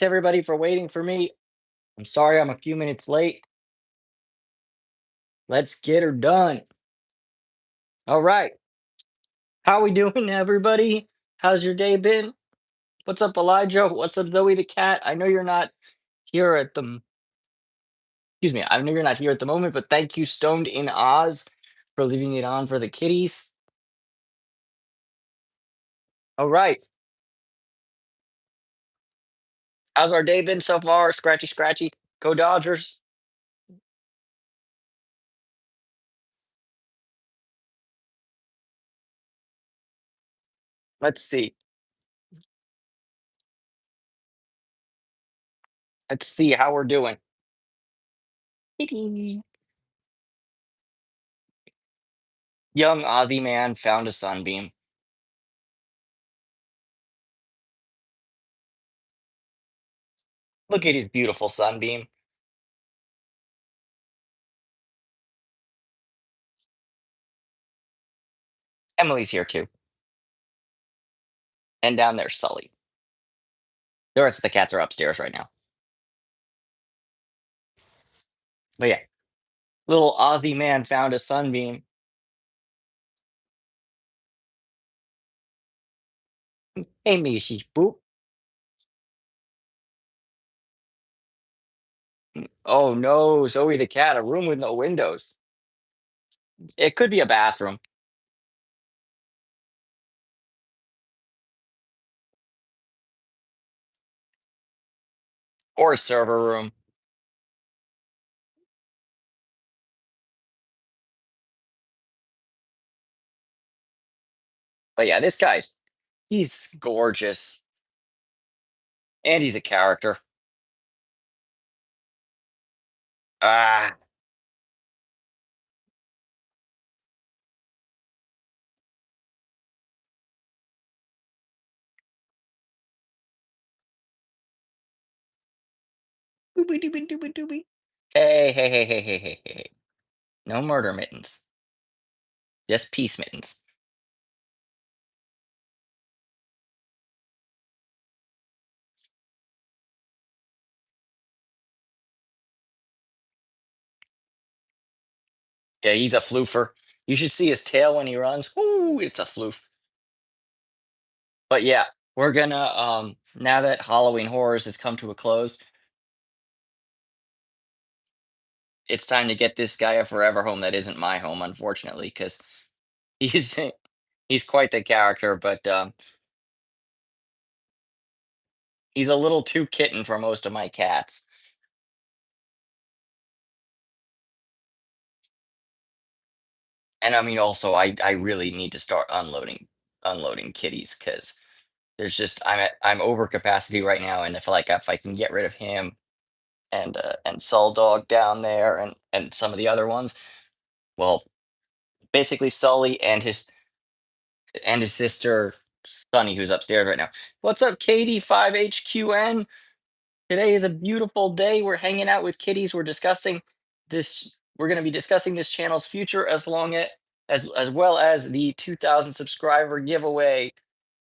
everybody for waiting for me. I'm sorry I'm a few minutes late. Let's get her done. All right. How we doing, everybody? How's your day been? What's up, Elijah? What's up, Zoe the cat? I know you're not here at the excuse me, I know you're not here at the moment, but thank you, Stoned in Oz, for leaving it on for the kitties. All right. How's our day been so far? Scratchy, scratchy. Go Dodgers. Let's see. Let's see how we're doing. Young Aussie man found a sunbeam. Look at his beautiful sunbeam. Emily's here too. And down there's Sully. The rest of the cats are upstairs right now. But yeah, little Aussie man found a sunbeam. Hey, me, she's boop. Oh no, Zoe the cat, a room with no windows. It could be a bathroom or a server room. But yeah, this guy's he's gorgeous. And he's a character. Ah, doobie doobie doobie doobie. Hey, hey, hey, hey, hey, hey, hey, hey. No murder mittens. Just peace mittens. Yeah, he's a floofer. You should see his tail when he runs. Woo, it's a floof. But yeah, we're gonna now that Halloween Horrors has come to a close, it's time to get this guy a forever home that isn't my home, unfortunately, because he's he's quite the character, but he's a little too kitten for most of my cats. And I mean, also, I really need to start unloading kitties because there's just I'm over capacity right now, and if I can get rid of him and Soul Dog down there and some of the other ones, well, basically Sully and his sister Sunny, who's upstairs right now. What's up, Katie5HQN? Today is a beautiful day. We're hanging out with kitties. We're discussing this. We're going to be discussing this channel's future as well as the 2,000 subscriber giveaway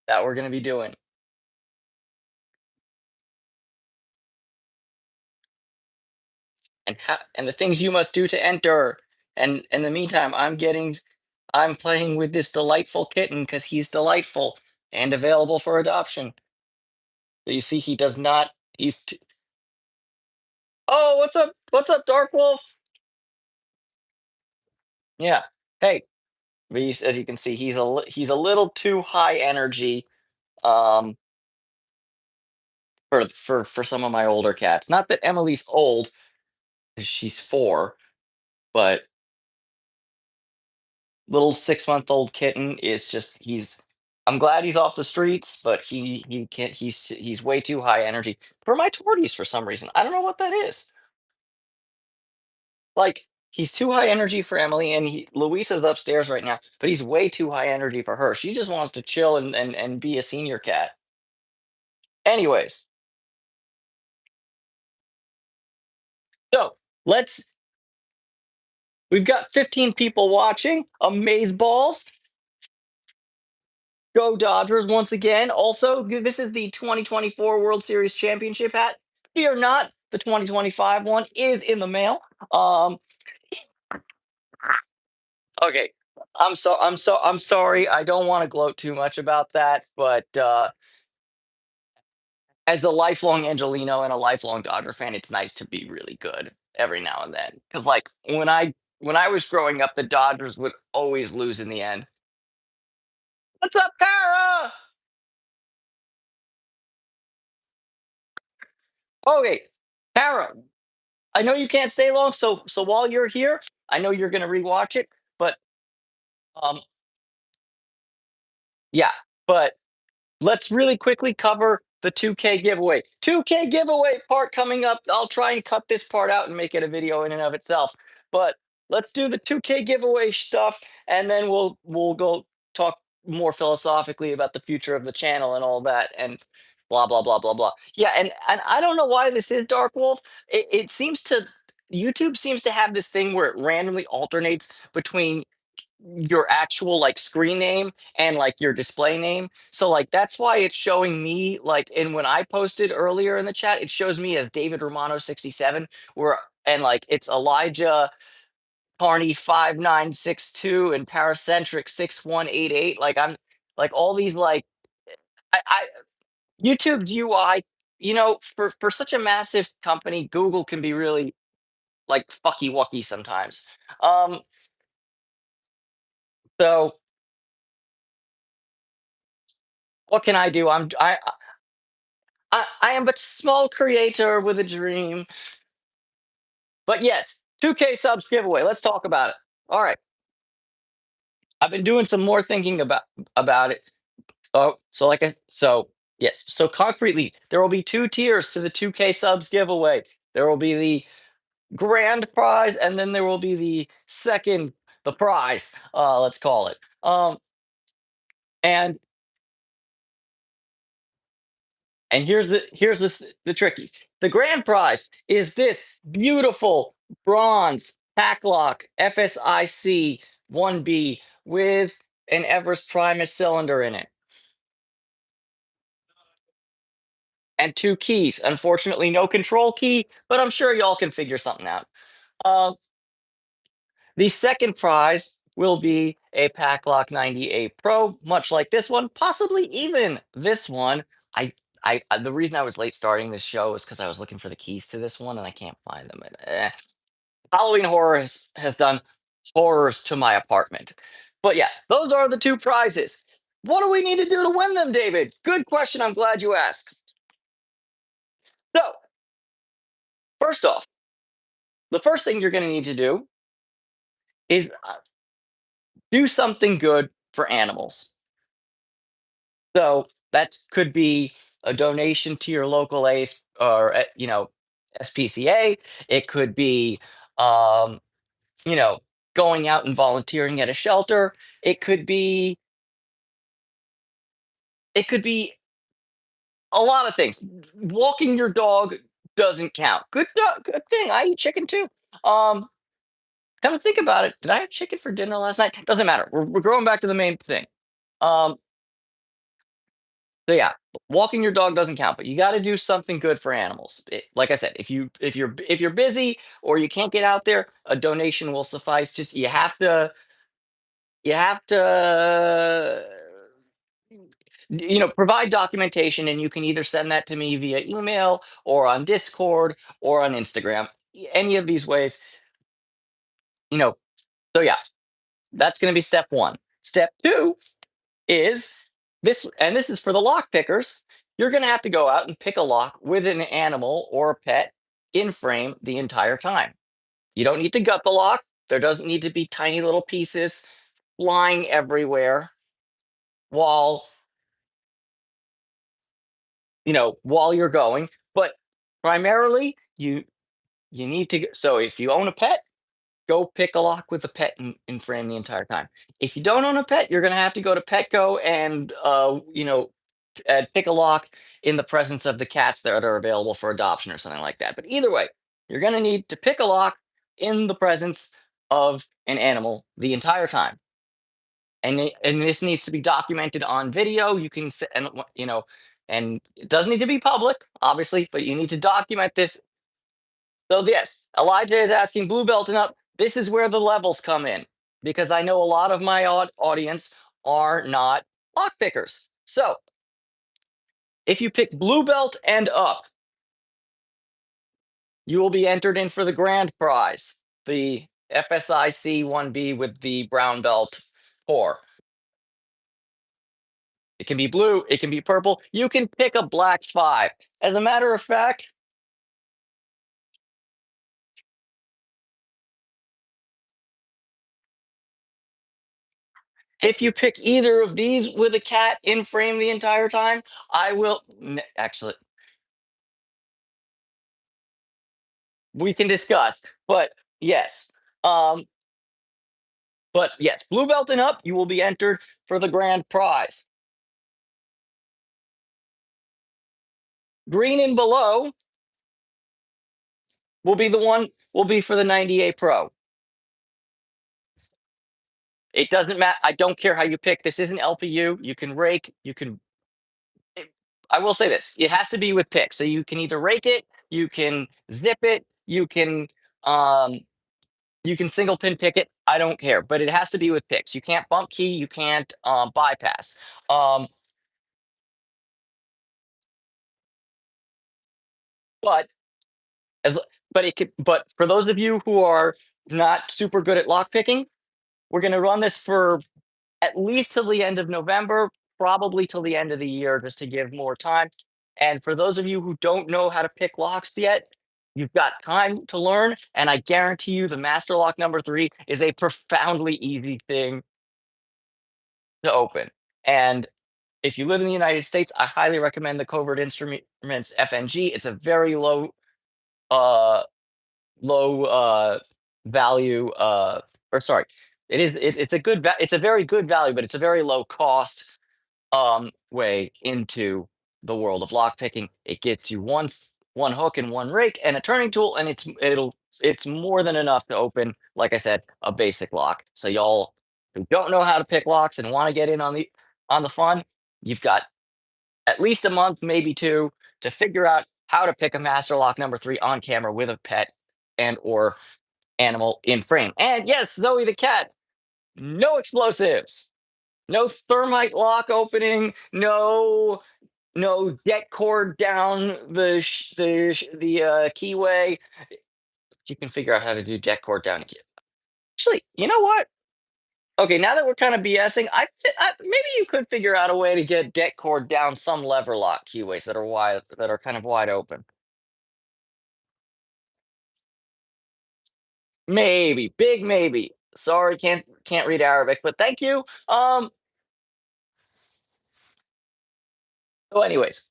that we're going to be doing. And the things you must do to enter. And in the meantime, I'm playing with this delightful kitten because he's delightful and available for adoption. You see, he does not. Oh, what's up? What's up, Dark Wolf? Yeah. Hey, but as you can see, he's a little too high energy um for some of my older cats. Not that Emily's old, 'cause she's 4, but little 6-month-old kitten is just he's I'm glad he's off the streets, but he can't he's way too high energy for my torties for some reason. I don't know what that is. Like, he's too high energy for Emily, and Luisa's upstairs right now, but he's way too high energy for her. She just wants to chill and be a senior cat. Anyways, so let's we've got 15 people watching. Amaze balls. Go Dodgers once again. Also, this is the 2024 World Series championship hat. Fear not, the 2025 one is in the mail. Um, okay. I'm sorry. I don't want to gloat too much about that, but as a lifelong Angelino and a lifelong Dodger fan, it's nice to be really good every now and then. Because like when I was growing up, the Dodgers would always lose in the end. What's up, Para? Okay, Para. I know you can't stay long, so while you're here, I know you're gonna rewatch it, but um, yeah, but let's really quickly cover the 2K giveaway. 2K giveaway part coming up. I'll try and cut this part out and make it a video in and of itself. But let's do the 2K giveaway stuff, and then we'll go talk more philosophically about the future of the channel and all that, and blah blah blah blah blah. Yeah, and I don't know why this is Dark Wolf. It seems to YouTube seems to have this thing where it randomly alternates between your actual like screen name and like your display name. So like that's why it's showing me like, and when I posted earlier in the chat, it shows me as David Romano 67, where and like it's Elijah Carney 5962 and Paracentric 6188. Like I'm like all these like I YouTube's UI, for such a massive company, Google can be really like fucky wucky sometimes. Um, so what can I do? I am but small creator with a dream. But yes, 2K subs giveaway. Let's talk about it. All right. I've been doing some more thinking about it. So yes. So concretely, there will be two tiers to the 2K subs giveaway. There will be the grand prize, and then there will be the prize. Let's call it. And And here's the trickies. The grand prize is this beautiful bronze Paclock FSIC 1B with an Everest Primus cylinder in it and two keys. Unfortunately, no control key, but I'm sure y'all can figure something out. Uh, the second prize will be a Paclock 98 Pro, much like this one, possibly even this one. I the reason I was late starting this show is because I was looking for the keys to this one and I can't find them. Halloween Horror has done horrors to my apartment. But yeah, those are the two prizes. What do we need to do to win them, David? Good question. I'm glad you asked. So, first off, the first thing you're going to need to do is do something good for animals. So that could be a donation to your local ACE or SPCA. It could be um, you know going out and volunteering at a shelter. It could be it could be a lot of things. Walking your dog doesn't count. Good thing. I eat chicken too. Um, Come to think about it, did I have chicken for dinner last night? Doesn't matter. We're going back to the main thing. Um, So yeah, walking your dog doesn't count, but you got to do something good for animals. Like I said, if you're busy or you can't get out there, a donation will suffice. Just you have to provide documentation, and you can either send that to me via email or on Discord or on Instagram. Any of these ways, you know. So yeah, that's going to be step one. Step two is this is for the lock pickers. You're going to have to go out and pick a lock with an animal or a pet in frame the entire time. You don't need to gut the lock. There doesn't need to be tiny little pieces flying everywhere while while you're going. But primarily, you need to. So if you own a pet, go pick a lock with the pet in frame the entire time. If you don't own a pet, you're going to have to go to Petco and pick a lock in the presence of the cats that are available for adoption or something like that. But either way, you're going to need to pick a lock in the presence of an animal the entire time. and this needs to be documented on video. You can and and it doesn't need to be public, obviously, but you need to document this. So yes, Elijah is asking blue belt and up. This is where the levels come in because I know a lot of my audience are not lock pickers. So if you pick blue belt and up, you will be entered in for the grand prize, the FSIC 1B with the brown belt core. It can be blue, it can be purple. You can pick a black 5. As a matter of fact, if you pick either of these with a cat in frame the entire time, I will actually we can discuss. But yes. Um but yes, blue belt and up, you will be entered for the grand prize. Green and below will be for the 98 Pro. It doesn't matter. I don't care how you pick. This isn't LPU. You can rake. You can. It, I will say this: it has to be with pick. So you can either rake it, you can zip it, um, you can single pin pick it. I don't care, but it has to be with picks. You can't bump key. You can't bypass. Um, but as but it could. But for those of you who are not super good at lock picking, we're going to run this for at least till the end of November, probably till the end of the year, just to give more time. And for those of you who don't know how to pick locks yet, you've got time to learn. And I guarantee you, the master lock number 3 is a profoundly easy thing to open. And if you live in the United States, I highly recommend the Covert Instruments FNG. It's a very uh, low value or sorry, it's a it's a very good value, but it's a very low cost way into the world of lockpicking. It gets you one hook and one rake and a turning tool, and it's more than enough to open, like I said, a basic lock. So y'all who don't know how to pick locks and want to get in on the fun, you've got at least a month, maybe two, to figure out how to pick a master lock number 3 on camera with a pet and or animal in frame. And yes, Zoe the cat, no explosives. No thermite lock opening. No deck cord down the keyway. You can figure out how to do deck cord down. Actually, you know what? Okay, now that we're kind of BSing, maybe you could figure out a way to get deck cord down some lever lock keyways that are kind of wide open. Maybe, big maybe. Sorry, can't read Arabic, but thank you. So anyways,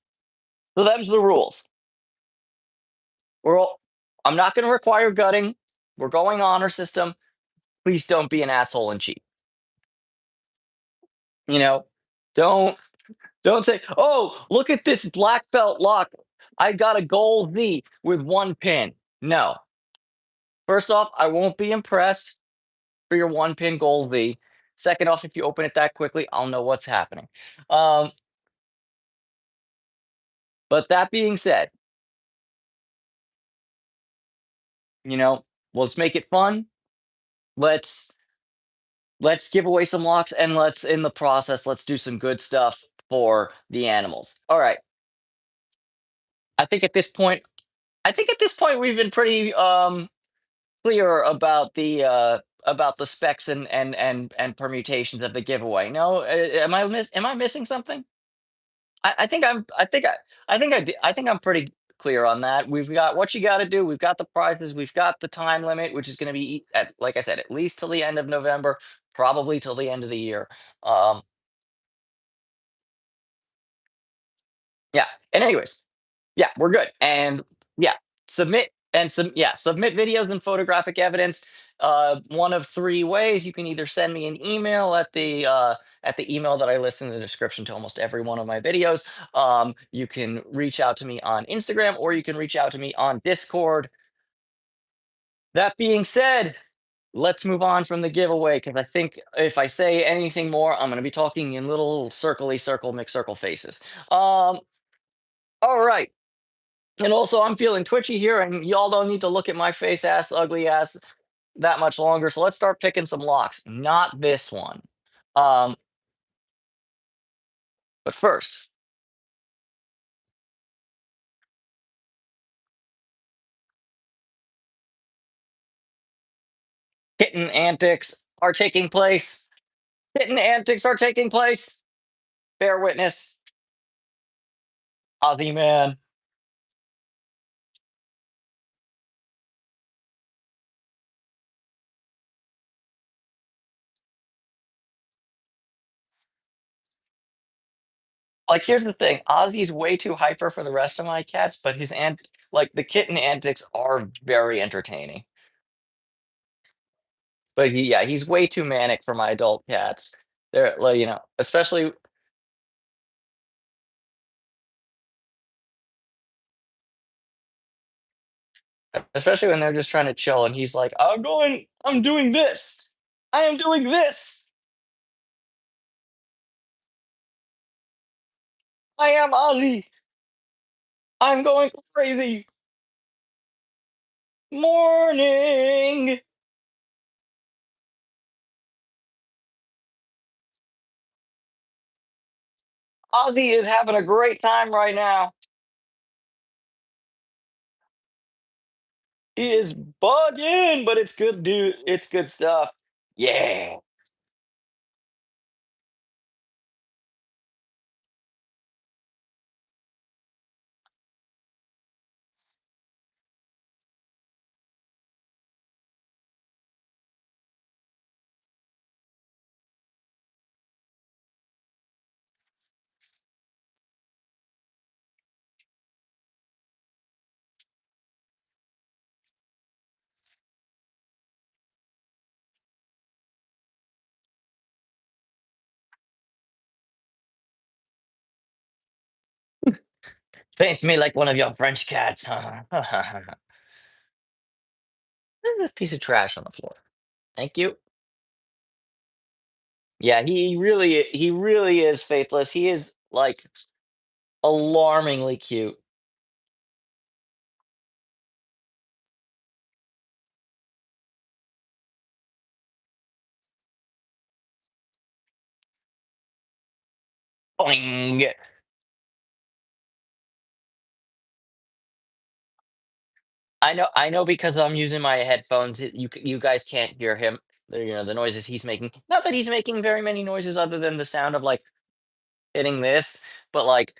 so them's the rules. We're all, I'm not going to require gutting. We're going honor system. Please don't be an asshole and cheat. You know, don't don't say, "Oh, look at this black belt lock. I got a gold Z with one pin." No. First off, I won't be impressed for your one pin gold Z. Second off, if you open it that quickly, I'll know what's happening. Um, but that being said, you know, let's make it fun. Let's let's give away some locks and let's in the process let's do some good stuff for the animals. All right. I think at this point I think at this point we've been pretty clear about the specs and permutations of the giveaway. No, am I missing something? I think I think I'm pretty clear on that. We've got what you got to do. We've got the prizes. We've got the time limit, which is going to be at, like I said, at least till the end of November, probably till the end of the year. Um, Yeah. And anyways, yeah, we're good. And yeah, submit videos and photographic evidence. One of three ways. You can either send me an email at the email that I list in the description to almost every one of my videos. You can reach out to me on Instagram or you can reach out to me on Discord. That being said, let's move on from the giveaway because I think if I say anything more, I'm going to be talking in little circly circle McCircle faces. Um, all right. And also, I'm feeling twitchy here, and y'all don't need to look at my face ass, ugly ass that much longer. So let's start picking some locks. Not this one. Um, but first, kitten antics are taking place. Kitten antics are taking place. Bear witness, Ozzy man. Like, here's the thing, Ozzy's way too hyper for the rest of my cats, but like, the kitten antics are very entertaining. But yeah, he's way too manic for my adult cats. They're like, especially when they're just trying to chill and he's like, I'm doing this. I am doing this. I am Ozzy. I'm going crazy. Morning. Ozzy is having a great time right now. He is bugging, but it's good, dude. It's good stuff. Yeah. Paint me like one of your French cats, huh? Look at this piece of trash on the floor. Thank you. Yeah, he really is faithless. He is like alarmingly cute. Boing. I know because I'm using my headphones. You guys can't hear him. The noises he's making. Not that he's making very many noises other than the sound of like hitting this, but like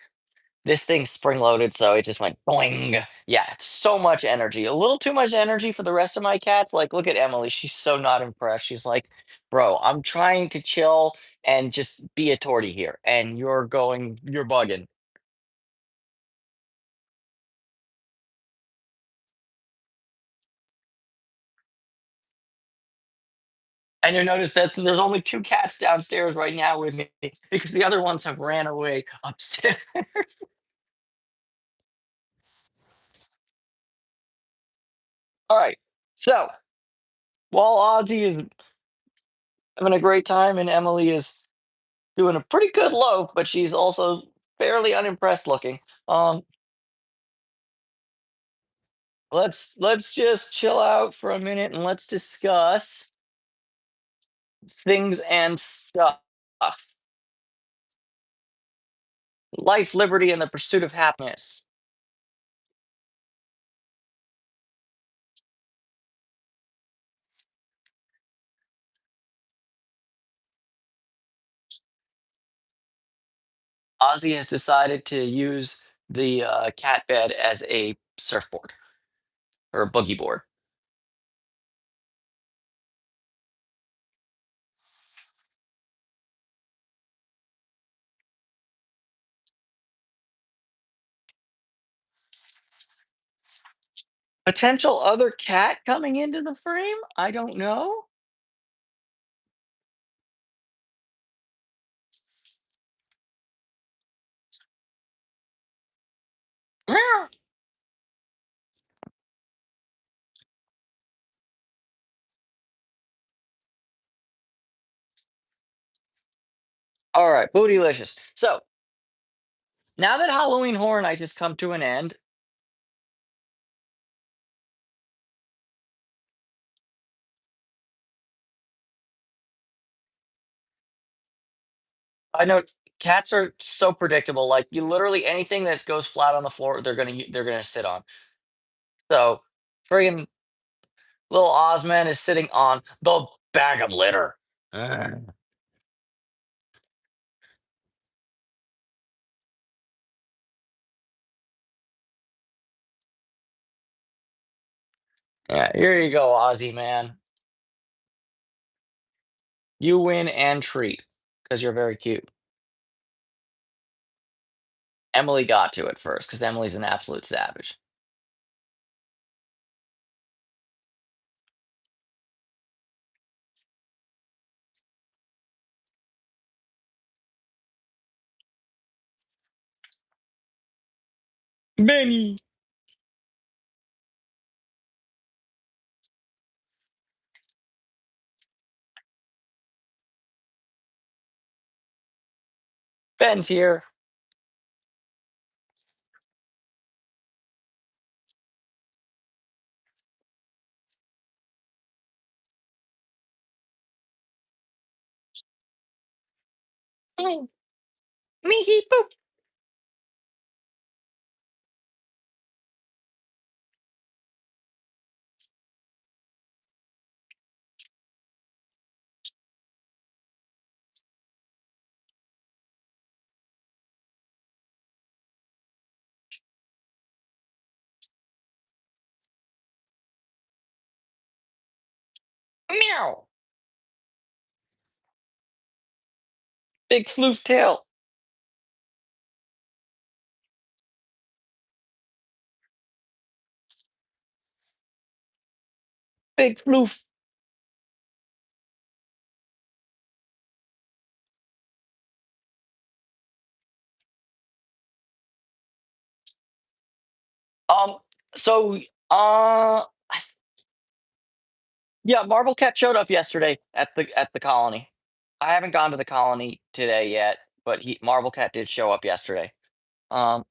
this thing's spring loaded, so it just went boing. Yeah, it's so much energy. A little too much energy for the rest of my cats. Like, look at Emily. She's so not impressed. She's like, bro, I'm trying to chill and just be a tortie here. And you're bugging. And you notice that there's only two cats downstairs right now with me because the other ones have ran away upstairs. All right. So while Ozzy is having a great time and Emily is doing a pretty good loaf, but she's also fairly unimpressed looking. Um, let's just chill out for a minute and let's discuss things and stuff. Life, liberty, and the pursuit of happiness. Ozzy has decided to use the cat bed as a surfboard or a boogie board. Potential other cat coming into the frame? I don't know. Meow. All right, bootylicious. So now that Halloween Horror Nights has come to an end, I know cats are so predictable. Like you literally anything that goes flat on the floor, they're gonna sit on. So friggin' little Ozman is sitting on the bag of litter. Ugh. Yeah, here you go, Ozzy man. You win and treat because you're very cute. Emily got to it first because Emily's an absolute savage. Benny. Ben's here. Mm, Meaty poop. Meow. Big floof tail. Big floof. Um. So, yeah, Marble Cat showed up yesterday at the colony. I haven't gone to the colony today yet, but he Marble Cat did show up yesterday. Um,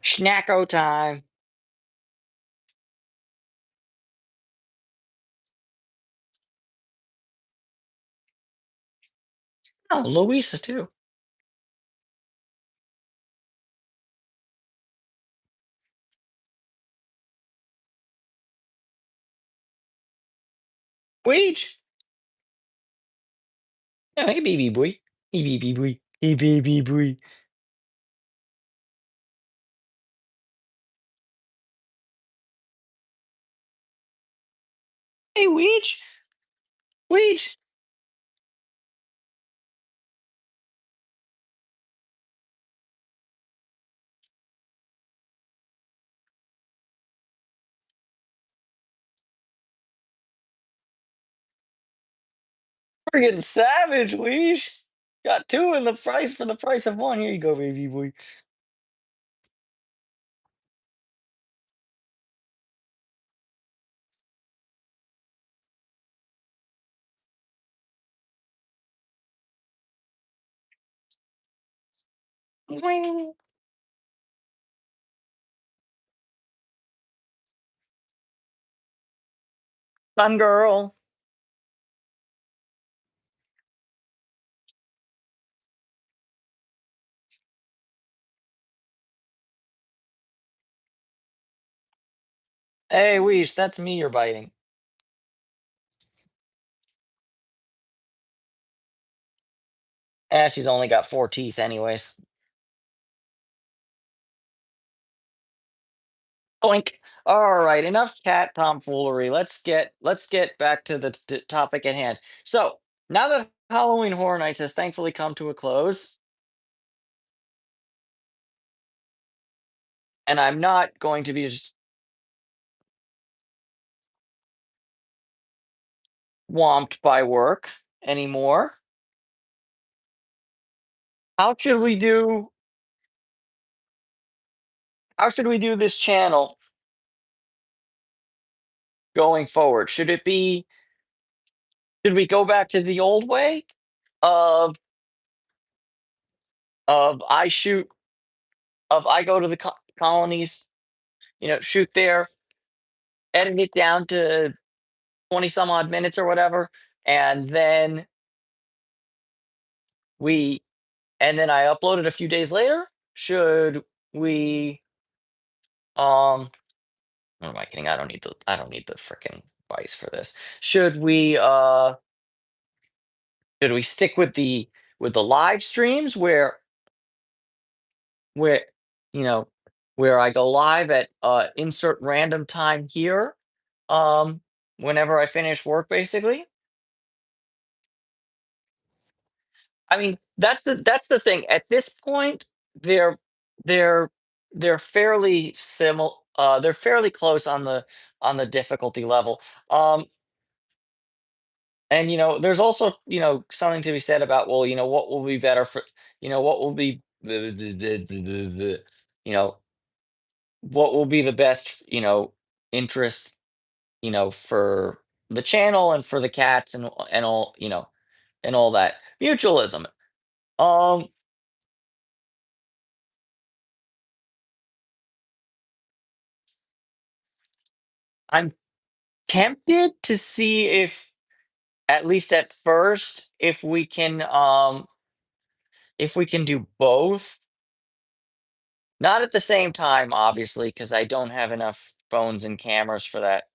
Snacko time. Oh, Louisa too. Weege. Oh, hey, baby boy. Hey, baby boy. Hey, baby boy. Hey, Weege. Weege. Friggin' savage, Weege. Got two in the price for the price of one. Here you go, baby boy. Boing. Fun girl. Hey, Weege, that's me you're biting. She's only got four teeth, anyways. Oink. All right, enough cat tomfoolery. Let's get back to the topic at hand. So now that Halloween Horror Nights has thankfully come to a close, and I'm not going to be just swamped by work anymore, how should we do? How should we do this channel going forward? Should it be? Should we go back to the old way of of I shoot I go to the colonies, shoot there, edit it down to 20 some odd minutes or whatever, and then we and then I upload it a few days later? Should we um what am I kidding? I don't need the freaking device for this. Should we stick with the live streams where you know where I go live at insert random time here um whenever I finish work basically? I mean, that's the thing. At this point, they're they're they're fairly close on the difficulty level. Um, and there's also, something to be said about, well, what will be better for, what will be you know, what will be the best, interest, for the channel and for the cats and all, and all that. Mutualism. Um, I'm tempted to see if, at least at first, if we can do both. Not at the same time, obviously, because I don't have enough phones and cameras for that.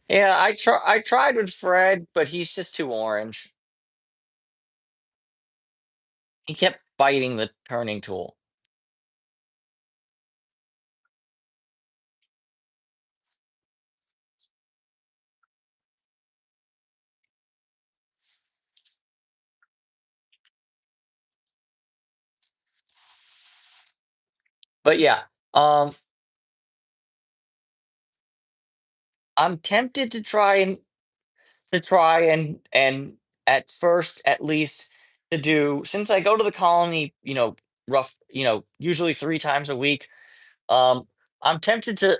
Yeah, I tried with Fred, but he's just too orange. He kept biting the turning tool. But yeah, um, I'm tempted to try and at first, at least, to do, since I go to the colony, usually 3 times a week. I'm tempted to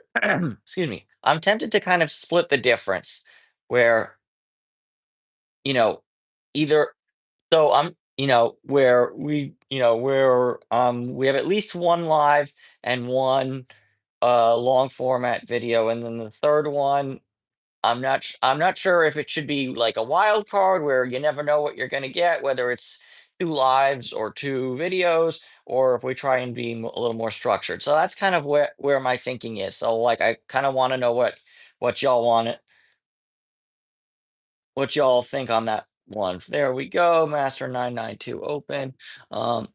excuse me. I'm tempted to kind of split the difference where, you know, either where we have at least one live and one long format video, and then the third one I'm not sure if it should be like a wild card where you never know what you're going to get, whether it's two lives or two videos, or if we try and be a little more structured. So that's kind of where my thinking is. So like I kind of want to know what y'all want it, what y'all think on that one. There we go. Master 992 open. Um,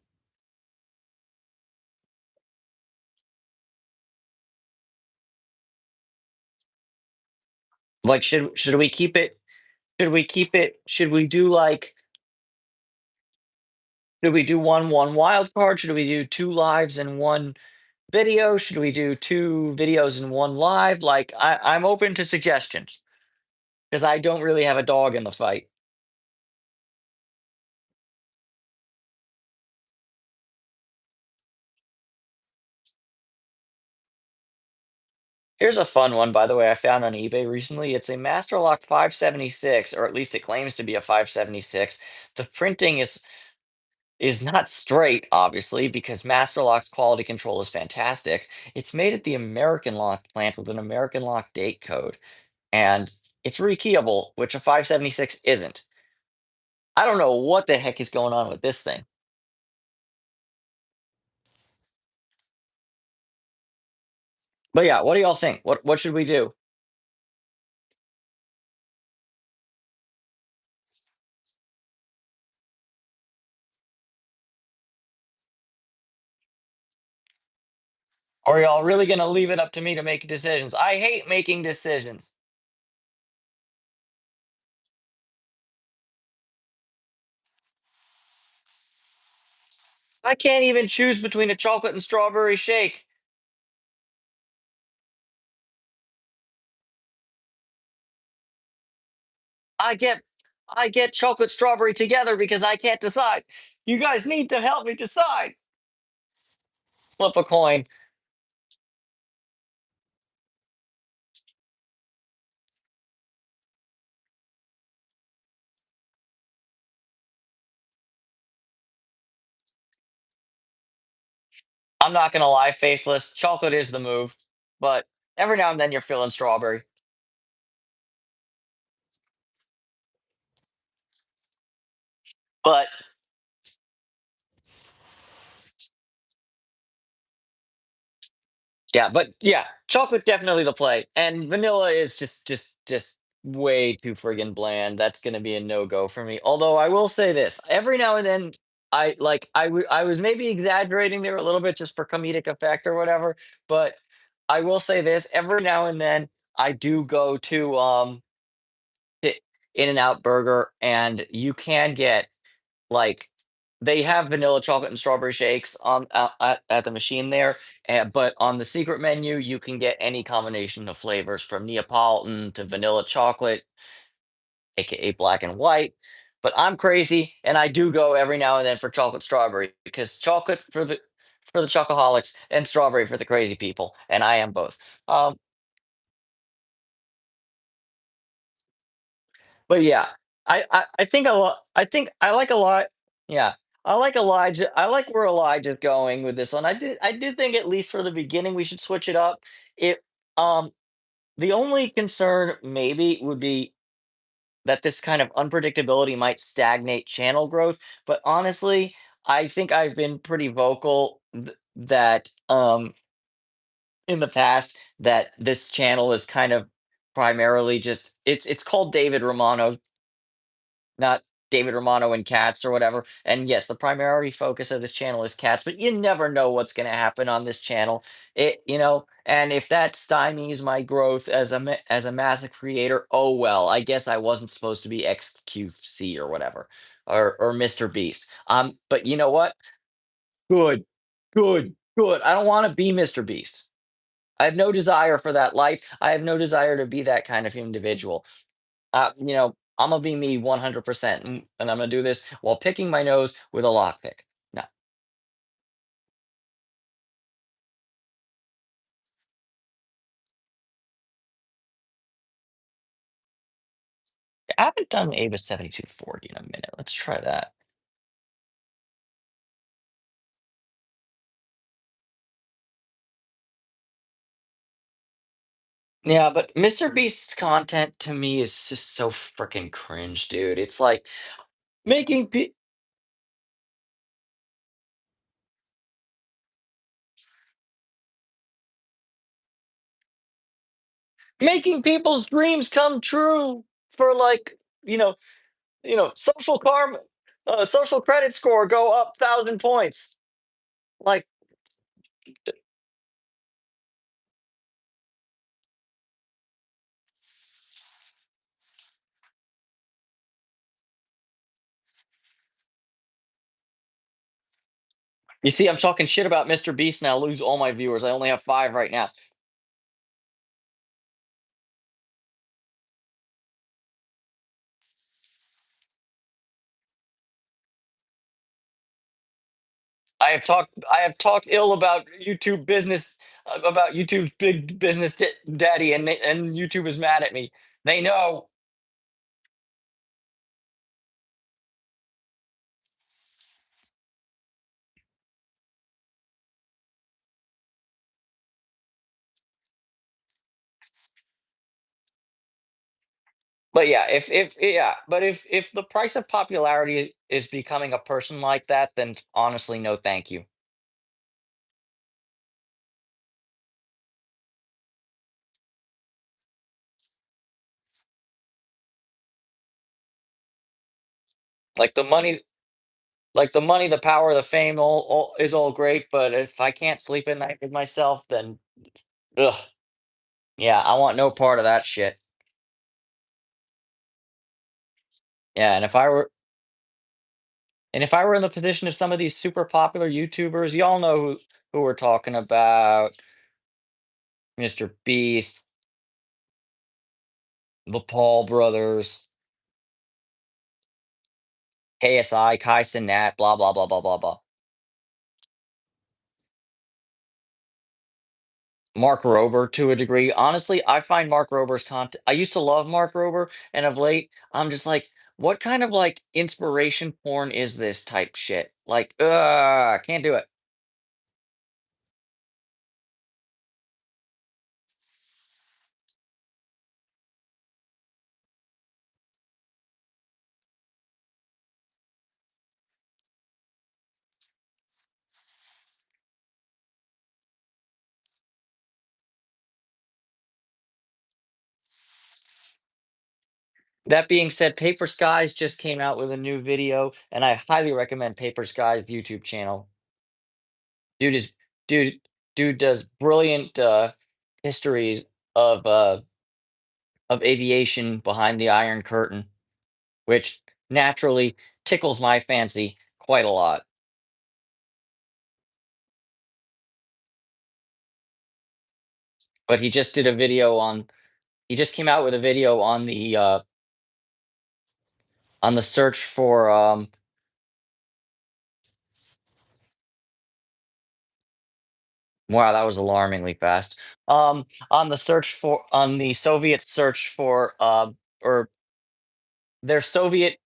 like should we keep it? Should we keep it? Should we do one wild card? Should we do two lives and one video? Should we do two videos and one live? Like I'm open to suggestions because I don't really have a dog in the fight. Here's a fun one, by the way, I found on eBay recently. It's a Masterlock 576, or at least it claims to be a 576. The printing is not straight, obviously, because Masterlock's quality control is fantastic. It's made at the American Lock plant with an American Lock date code, and it's rekeyable, which a 576 isn't. I don't know what the heck is going on with this thing. But yeah, what do y'all think? What should we do? Or y'all really gonna leave it up to me to make decisions? I hate making decisions. I can't even choose between a chocolate and strawberry shake. I get I get chocolate strawberry together because I can't decide. You guys need to help me decide. Flip a coin. I'm not gonna lie, faithless. Chocolate is the move, but every now and then you're feeling strawberry. But yeah, chocolate definitely the play, and vanilla is just way too friggin' bland. That's gonna be a no go for me. Although I will say this, every now and then I was maybe exaggerating there a little bit just for comedic effect or whatever, but I will say this, every now and then I do go to In and Out Burger, and you can get like, they have vanilla chocolate and strawberry shakes on at the machine there, but on the secret menu, you can get any combination of flavors from Neapolitan to vanilla chocolate, aka black and white. But I'm crazy, and I do go every now and then for chocolate strawberry because chocolate for the chocoholics and strawberry for the crazy people, and I am both. Um, But yeah, I think a lot. I think I like a lot. Yeah, I like Elijah. I like where Elijah's going with this one. I did think at least for the beginning we should switch it up. It um the only concern maybe would be that this kind of unpredictability might stagnate channel growth. But honestly, I think I've been pretty vocal that in the past that this channel is kind of primarily just it's called David Romano, not David Romano and cats or whatever. And yes, the primary focus of this channel is cats, but you never know what's going to happen on this channel. And if that stymies my growth as as a massive creator, oh well. I guess I wasn't supposed to be XQC or whatever, or Mr. Beast. But you know what? Good, good. I don't want to be Mr. Beast. I have no desire for that life. I have no desire to be that kind of individual. I'm gonna be me 100%, and I'm gonna do this while picking my nose with a lockpick. No, I haven't done Ava 7240 in a minute. Let's try that. Yeah, but Mr. Beast's content to me is just so freaking cringe, dude. It's like making pe- making people's dreams come true for like you know social karma, social credit score go up 1,000 points. Like you see, I'm talking shit about Mr. Beast now. Lose all my viewers. I only have 5 right now. I have talked ill about YouTube business, about YouTube's big business daddy, and YouTube is mad at me. They know. But yeah, if the price of popularity is becoming a person like that, then honestly, no, thank you. Like the money. Like the money, the power, the fame, all is all great, but if I can't sleep at night with myself, then ugh, yeah, I want no part of that shit. Yeah, and if I were in the position of some of these super popular YouTubers, y'all know who we're talking about, Mr. Beast, the Paul brothers, KSI, Kai Cenat, blah blah blah blah blah blah. Mark Rober to a degree. Honestly, I find Mark Rober's content. I used to love Mark Rober, and of late, I'm just like, what kind of like inspiration porn is this type shit? Like, can't do it. That being said, Paper Skies just came out with a new video, and I highly recommend Paper Skies YouTube channel. Dude is dude dude does brilliant histories of uh of aviation behind the Iron Curtain, which naturally tickles my fancy quite a lot. But he just did a video on he just came out with a video on the search for wow, that was alarmingly fast. On the Soviet search for or their Soviets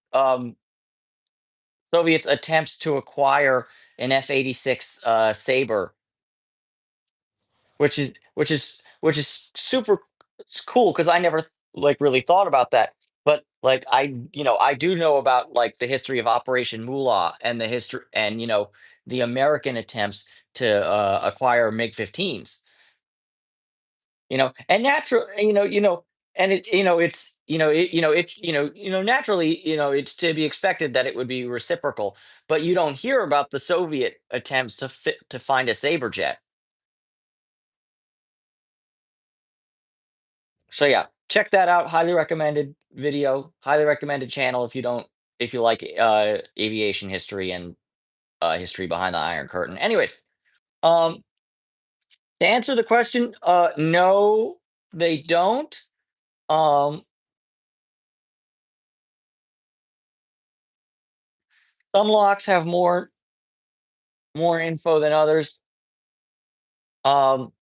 attempts to acquire an F-86 Sabre, which is super cool because I never like really thought about that. But like I do know about like the history of Operation Moolah and the history and the American attempts to acquire MiG-15s. And natural, and naturally, it's to be expected that it would be reciprocal, but you don't hear about the Soviet attempts to find a saber jet. So yeah, check that out. Highly recommended video. Highly recommended channel if you like aviation history and history behind the Iron Curtain. Anyways, um, to answer the question, no, they don't. Um, some locks have more info than others. Um,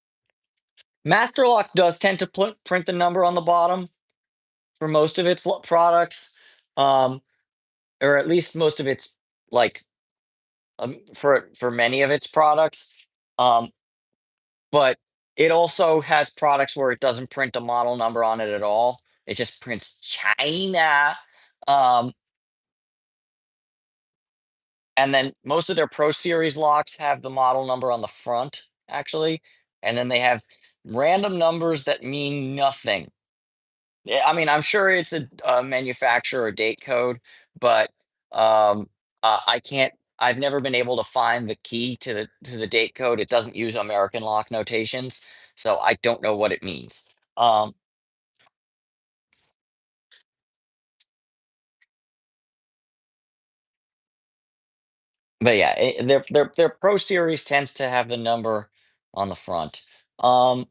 Master Lock does tend to print the number on the bottom for most of its products, um, or at least most of its like for many of its products. Um, but it also has products where it doesn't print a model number on it at all. It just prints China. Um, and then most of their Pro Series locks have the model number on the front, actually. And then they have random numbers that mean nothing. Yeah, I mean, I'm sure it's a manufacturer date code, but I can't. I've never been able to find the key to the date code. It doesn't use American lock notations, so I don't know what it means. Um, but yeah, their Pro Series tends to have the number on the front. Um,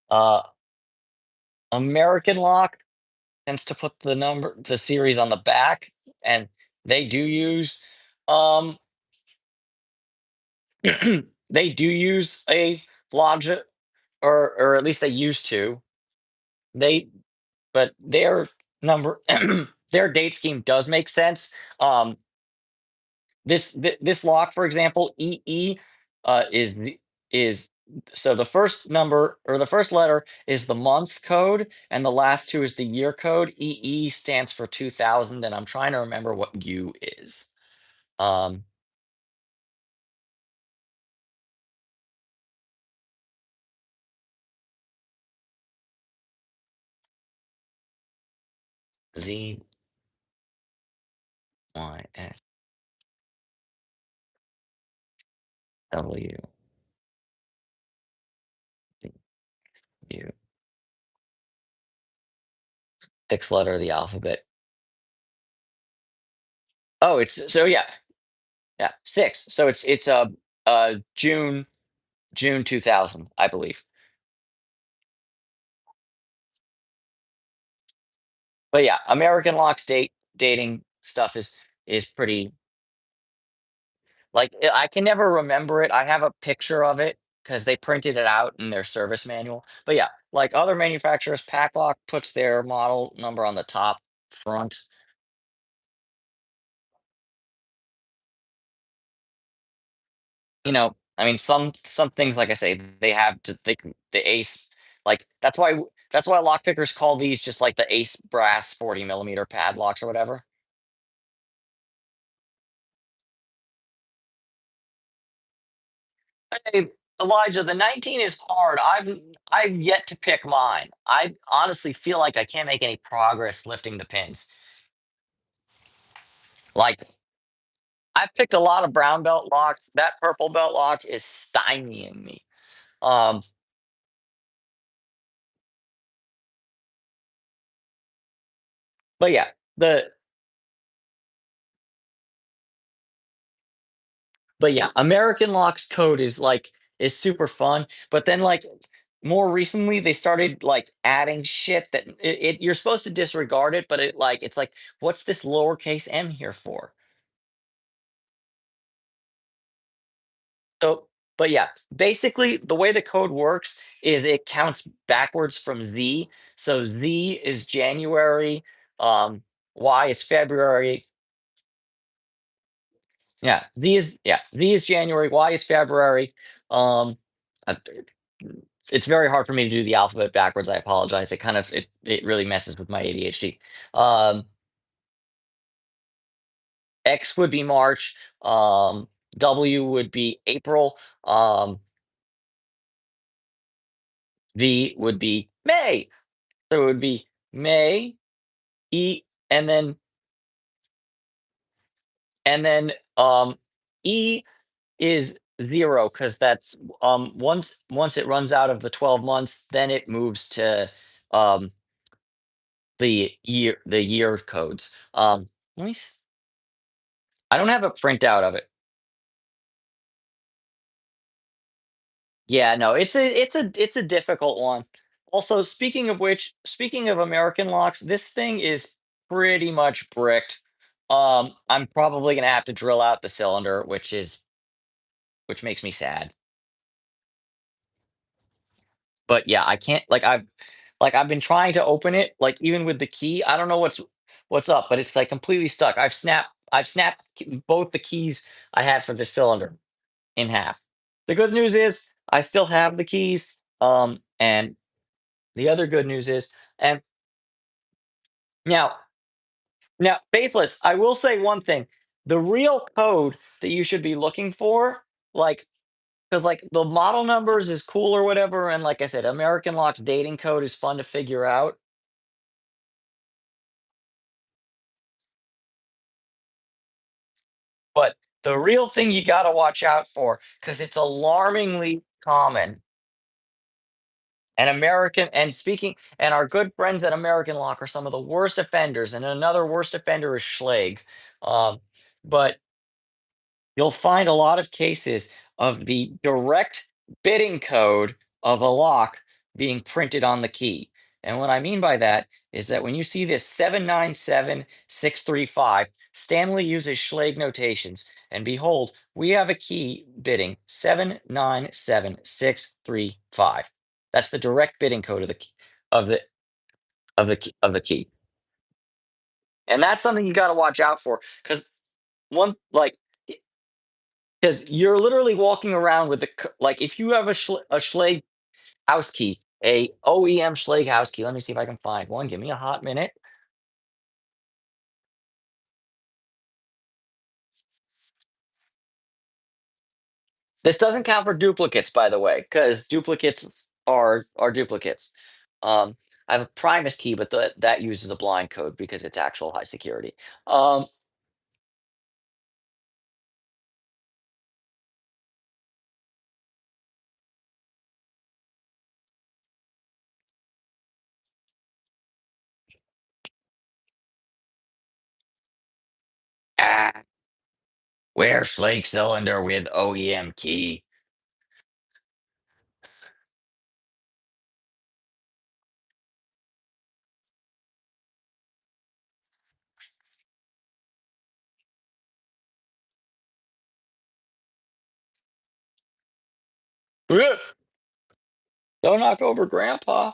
uh, American lock tends to put the series on the back, and they do use um they do use a logic, or at least they used to. They but their number their date scheme does make sense. This lock, for example, EE, is so the first number or the first letter is the month code, and the last two is the year code. EE stands for 2000, and I'm trying to remember what U is. Um, Z YSW 6 letter of the alphabet. Oh, it's so yeah, yeah, 6. So June 2000, I believe. But yeah, American Lock's dating stuff is pretty like I can never remember it. I have a picture of it because they printed it out in their service manual. But yeah, like other manufacturers, Paclock puts their model number on the top front. I mean, some things, like I say, they have to think the ace. Like that's why lock pickers call these just like the ace brass 40 millimeter padlocks or whatever. Hey, Elijah, the 19 is hard. I've yet to pick mine. I honestly feel like I can't make any progress lifting the pins. Like I've picked a lot of brown belt locks. That purple belt lock is stymieing me. Um, but yeah, the but yeah, American Locks code is super fun. But then more recently they started like adding shit that you're supposed to disregard it, but it's like what's this lowercase m here for? So, but yeah, basically the way the code works is it counts backwards from Z. So Z is January, Y is February. Z is January, Y is February. Uh, it's very hard for me to do the alphabet backwards. I apologize. It really messes with my ADHD. Um, X would be March. W would be April. V would be May. So it would be May, E, and then E is 0 because that's once it runs out of the 12 months, then it moves to um the year codes. Let me I don't have a printout of it. Yeah, no, it's a difficult one. Also, speaking of which, speaking of American locks, this thing is pretty much bricked. I'm probably gonna have to drill out the cylinder, which makes me sad. But yeah, I can't I've been trying to open it, like even with the key. I don't know what's up, but it's like completely stuck. I've snapped both the keys I had for the cylinder in half. The good news is I still have the keys. And the other good news is, and now faithless, I will say one thing. The real code that you should be looking for, like, because the model numbers is cool or whatever, and like I said, American Lock's dating code is fun to figure out. But the real thing you gotta watch out for, because it's alarmingly common, and our good friends at American Lock are some of the worst offenders, and another worst offender is Schleg. Um, but you'll find a lot of cases of the direct bidding code of a lock being printed on the key. And what I mean by that is that when you see this 797635, Stanley uses Schlage notations. And behold, we have a key bidding 797635. That's the direct bidding code of the of the of the key. And that's something you got to watch out for because one like because you're literally walking around with like if you have a Schlage house key, a OEM Schlage house key. Let me see if I can find one. Give me a hot minute. This doesn't count for duplicates, by the way, because duplicates are duplicates. I have a Primus key, but that uses a blind code because it's actual high security. Um, Where Schlage cylinder with OEM key. Ugh, don't knock over grandpa.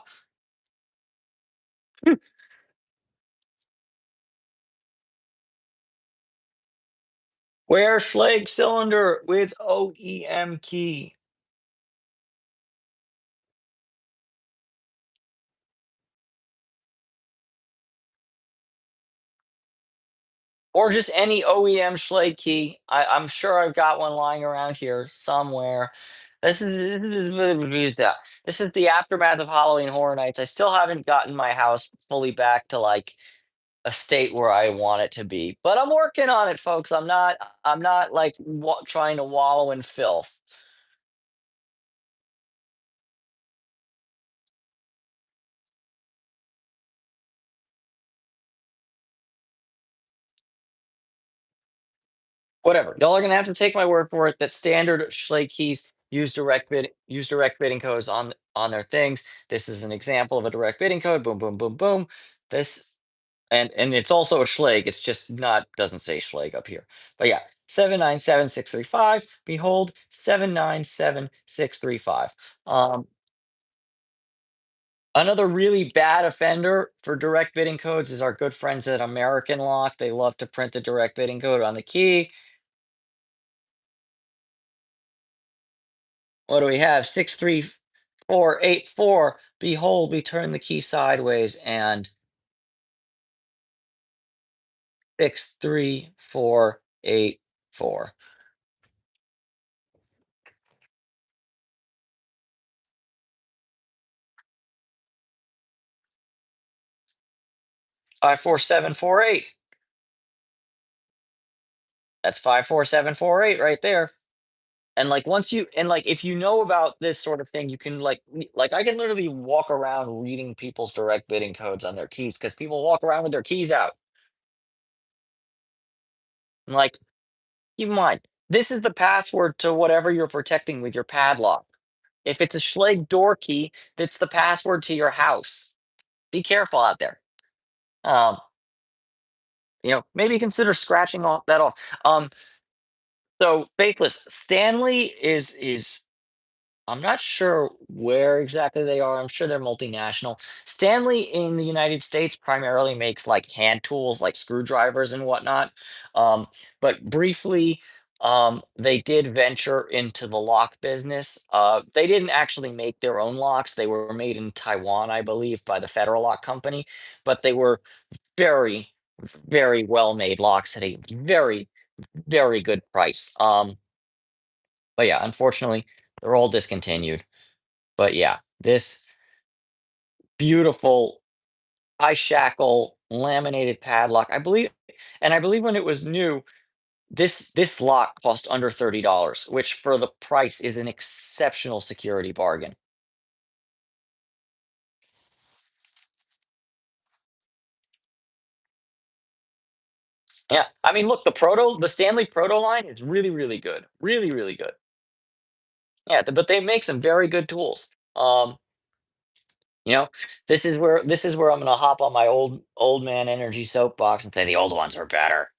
Where Schlage cylinder with OEM key. Or just any OEM Schlage key. I'm sure I've got one lying around here somewhere. This is the aftermath of Halloween Horror Nights. I still haven't gotten my house fully back to like a state where I want it to be, but I'm working on it, folks. I'm not like trying to wallow in filth. Whatever. Y'all are gonna have to take my word for it that standard Schlage keys use direct bidding codes on their things. This is an example of a direct bidding code. Boom, boom, boom, boom. This and it's also a Schlage. It's just not doesn't say Schlage up here. But yeah, 797-635. Behold, 797-635. Another really bad offender for direct bidding codes is our good friends at American Lock. They love to print the direct bidding code on the key. What do we have? 63484. Behold, we turn the key sideways and 63484. 54748. That's 54748 right there. And like once you and like if you know about this sort of thing, you can like I can literally walk around reading people's direct bidding codes on their keys because people walk around with their keys out. And like, keep in mind, this is the password to whatever you're protecting with your padlock. If it's a Schlage door key, that's the password to your house. Be careful out there. Um, maybe consider scratching off that off. So faithless. Stanley is I'm not sure where exactly they are. I'm sure they're multinational. Stanley in the United States primarily makes like hand tools, like screwdrivers and whatnot. Um, but briefly, they did venture into the lock business. They didn't actually make their own locks. They were made in Taiwan, I believe, by the Federal Lock Company. But they were very, very well made locks at a very, very good price. But yeah, unfortunately, they're all discontinued. But yeah, this beautiful high shackle laminated padlock. I believe when it was new, this lock cost under $30, which for the price is an exceptional security bargain. Yeah, I mean, look, the Stanley Proto line is really, really good, really, really good. Yeah, but they make some very good tools. You know, this is where I'm gonna hop on my old man energy soapbox and say the old ones were better,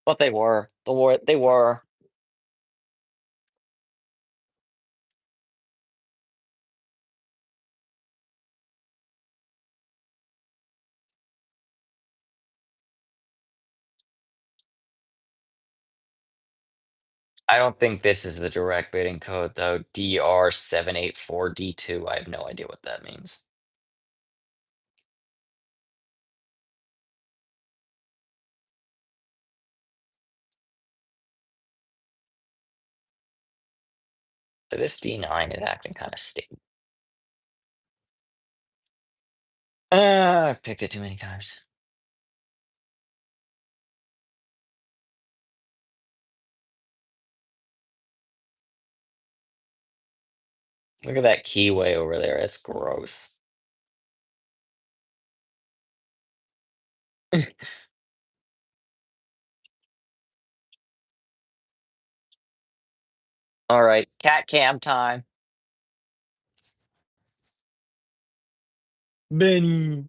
but they were. I don't think this is the direct bidding code though. DR784D2. I have no idea what that means. So this D9 is acting kind of stable. I've picked it too many times. Look at that keyway over there. It's gross. All right, cat cam time. Benny.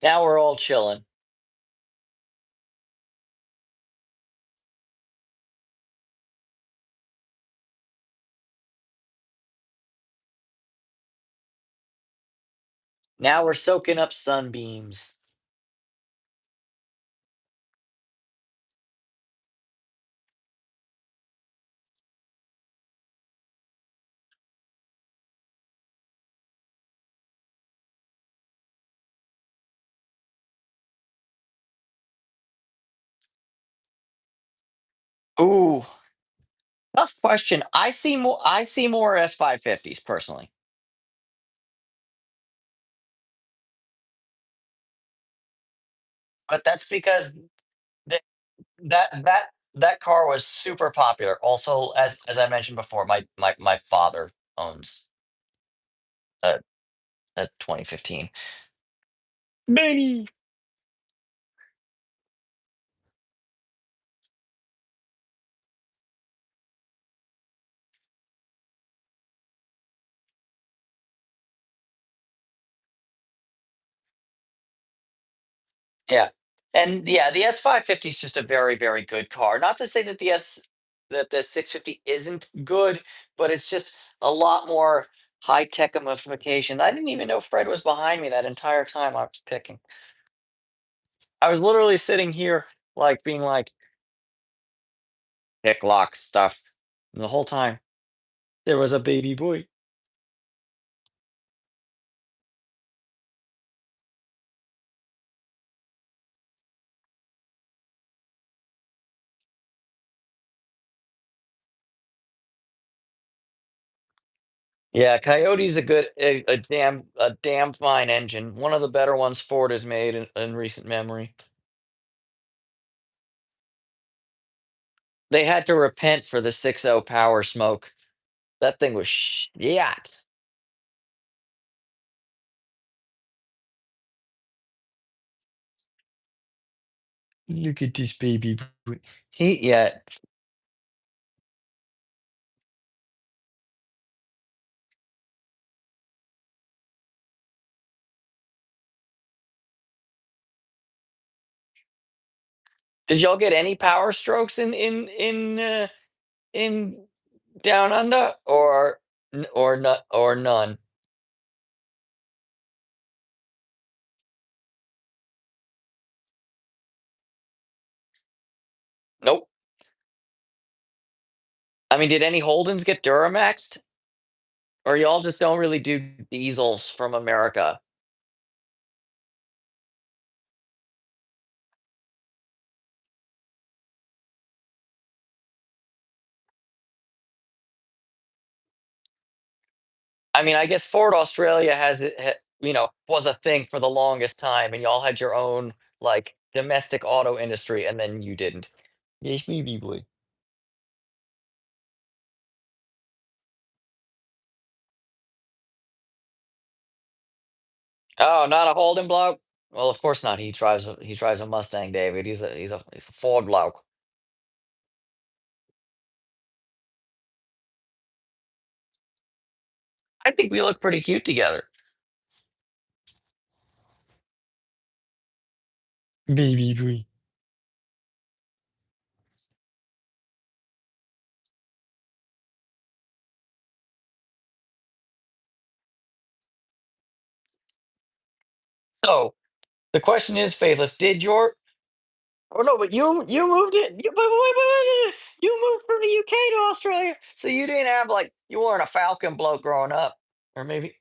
Now we're all chilling. Now we're soaking up sunbeams. Ooh, tough question. I see more S550s personally, but that's because th- that car was super popular. Also, as I mentioned before, my father owns a a 2015. Benny. Yeah. And yeah, the S550 is just a very, very good car. Not to say that the 650 isn't good, but it's just a lot more high tech modification. I didn't even know Fred was behind me that entire time I was picking. I was literally sitting here, like being like pick lock stuff. And the whole time there was a baby boy. Yeah, Coyote's a damn fine engine. One of the better ones Ford has made in recent memory. They had to repent for the 6.0 power smoke. That thing was shit. Look at this baby boy. Yeah. Did y'all get any power strokes in Down Under or not or none? Nope. I mean, did any Holdens get Duramaxed? Or y'all just don't really do diesels from America? I mean, I guess Ford Australia has it, was a thing for the longest time, and y'all had your own like domestic auto industry, and then you didn't. Yes, baby boy. Oh, not a Holden bloke? Well, of course not. He drives a Mustang, David. He's a Ford bloke. I think we look pretty cute together. Baby boy. So the question is, Faithless, did your oh no, but you moved it. You moved from the UK to Australia, so you didn't have like you weren't a Falcon bloke growing up, or maybe.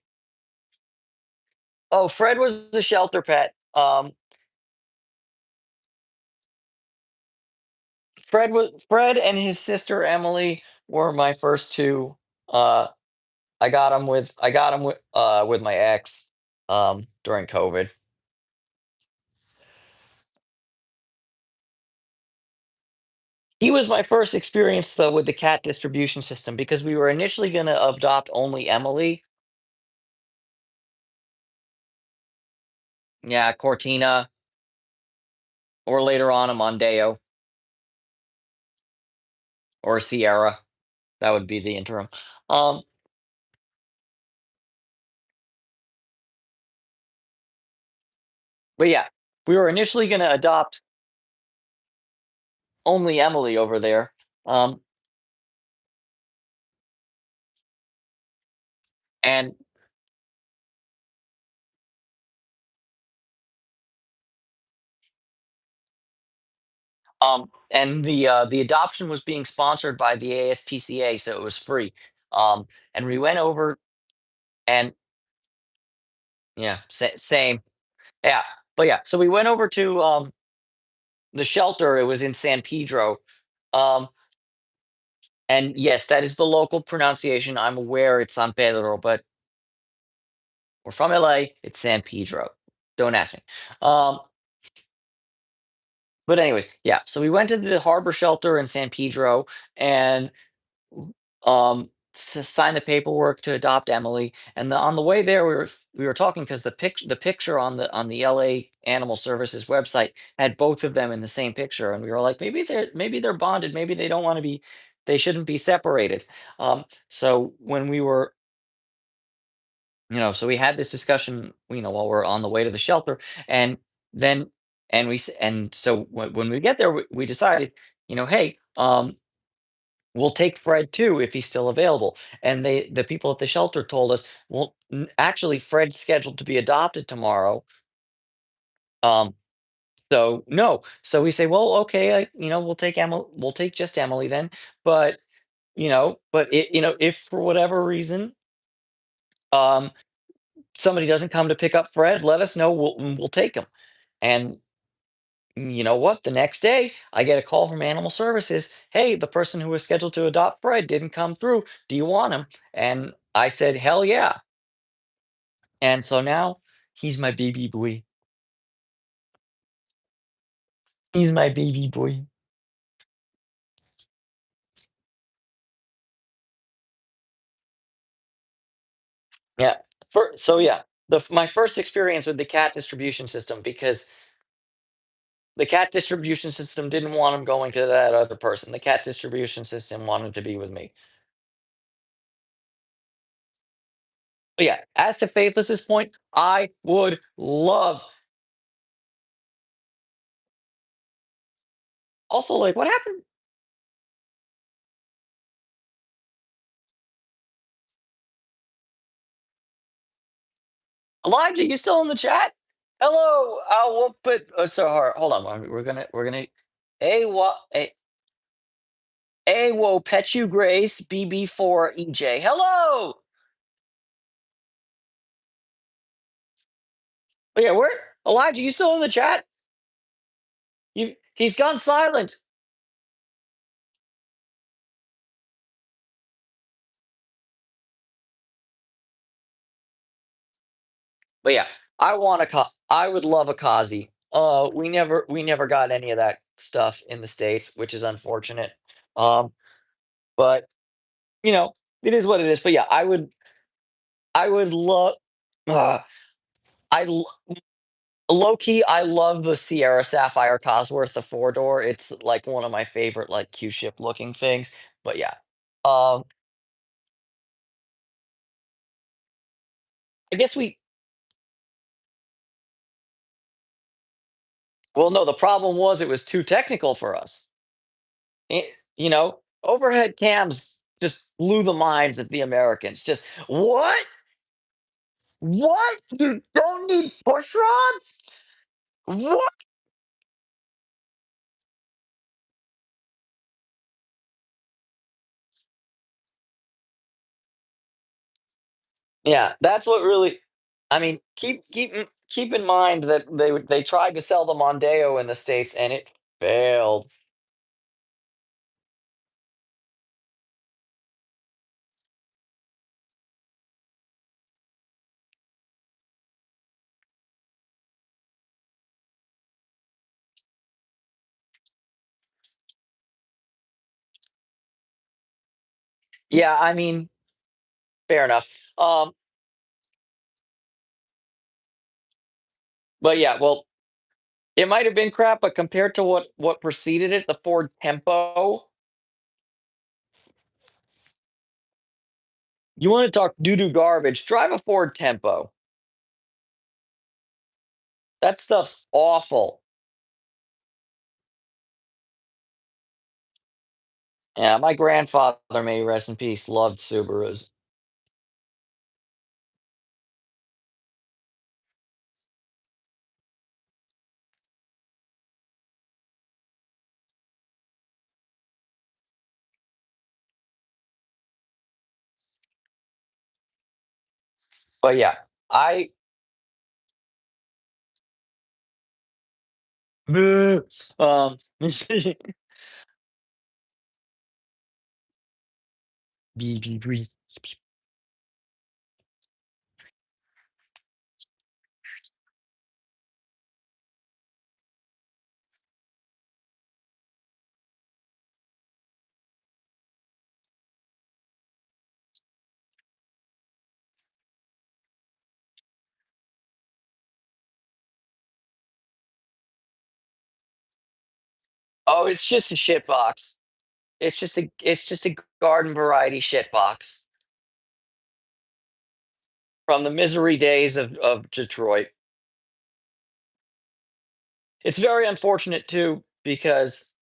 Oh, Fred was a shelter pet. Fred and his sister Emily were my first two. Uh, I got him with my ex during COVID. He was my first experience though with the cat distribution system because we were initially going to adopt only Emily. Yeah, Cortina. or later on a Mondeo or a Sierra. That would be the interim. Um, but yeah, we were initially going to adopt only Emily over there. Um, and the adoption was being sponsored by the ASPCA, so it was free. And we went over and yeah, same. Yeah. But yeah, so we went over to the shelter. It was in San Pedro. Um, and yes, that is the local pronunciation. I'm aware it's San Pedro, but we're from LA. It's San Pedro. Don't ask me. Um, but anyways, yeah. So we went to the harbor shelter in San Pedro and sign the paperwork to adopt Emily. And on the way there, we were talking because the picture on the LA Animal Services website had both of them in the same picture, and we were like, maybe they're bonded, maybe they don't want to be, they shouldn't be separated. So when we were, so we had this discussion, while we're on the way to the shelter, and then and so when we get there, we decided, hey, we'll take Fred too if he's still available. And the people at the shelter told us, well, actually, Fred's scheduled to be adopted tomorrow. Um, so no. So we say, well, okay, we'll take Emily, we'll take just Emily then. But if for whatever reason, um, somebody doesn't come to pick up Fred, let us know. We'll take him. And you know what? The next day, I get a call from Animal Services. Hey, the person who was scheduled to adopt Fred didn't come through. Do you want him? And I said, hell yeah. And so now he's my baby boy. He's my baby boy. Yeah. So yeah, my first experience with the cat distribution system, because the cat distribution system didn't want him going to that other person. The cat distribution system wanted to be with me. But yeah, as to Faithless's point, I would love. Also, like, what happened? Elijah, you still in the chat? Hello. We'll put. So hold on. We're gonna. A wo pet you Grace BB4 EJ. Hello. Oh yeah, where Elijah? You still in the chat? He's gone silent. But yeah, I would love a Kazi. We never got any of that stuff in the States, which is unfortunate. Um, but you know, it is what it is. But yeah, I would love. Uh, I Low key, I love the Sierra Sapphire Cosworth, the four door. It's like one of my favorite like Q ship looking things. But yeah, um, I guess we. Well, no, the problem was it was too technical for us. Overhead cams just blew the minds of the Americans. Just what? What? You don't need push rods? What? Yeah, that's what really. I mean, keep in mind that they tried to sell the Mondeo in the States and it failed. Yeah, I mean, fair enough. Um, but yeah, well, It might have been crap, but compared to what preceded it, the Ford Tempo, you wanna talk doo-doo garbage, drive a Ford Tempo. That stuff's awful. Yeah, my grandfather, may he rest in peace, loved Subarus. But yeah, I um, oh, it's just a shit box. It's just a garden variety shit box from the misery days of Detroit. It's very unfortunate too because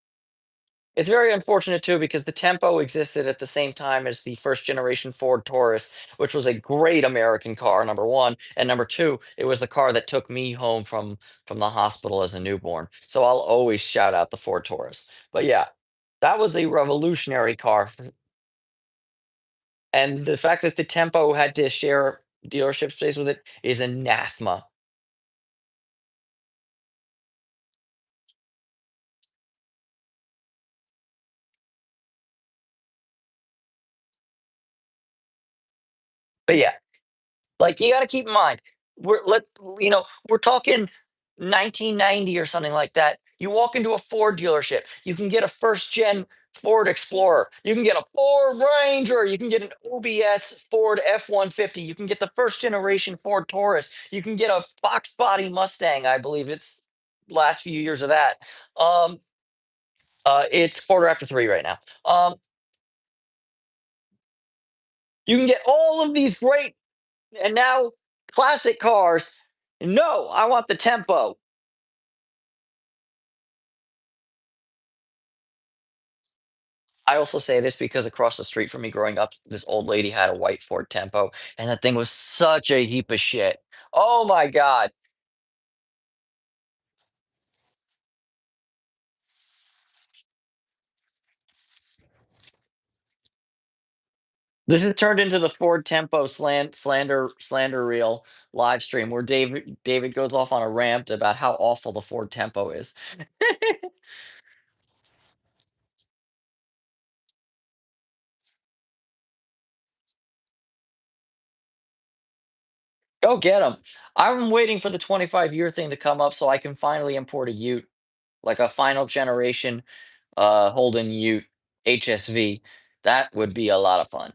the Tempo existed at the same time as the first generation Ford Taurus, which was a great American car, number 1, and number 2, it was the car that took me home from the hospital as a newborn, so I'll always shout out the Ford Taurus. But yeah, that was a revolutionary car, and the fact that the Tempo had to share dealership space with it is anathema. But yeah, like, you gotta keep in mind, we're talking 1990 or something like that. You walk into a Ford dealership, you can get a first gen Ford Explorer, you can get a Ford Ranger, you can get an OBS Ford F-150, you can get the first generation Ford Taurus, you can get a Fox body Mustang, I believe it's last few years of that. Um, it's quarter after 3 right now. You can get all of these great and now classic cars. No, I want the Tempo. I also say this because across the street from me growing up, this old lady had a white Ford Tempo, and that thing was such a heap of shit. Oh my god. This has turned into the Ford Tempo slander reel live stream where David goes off on a rant about how awful the Ford Tempo is. Go get him. I'm waiting for the 25-year thing to come up so I can finally import a Ute, like a final generation Holden Ute HSV. That would be a lot of fun.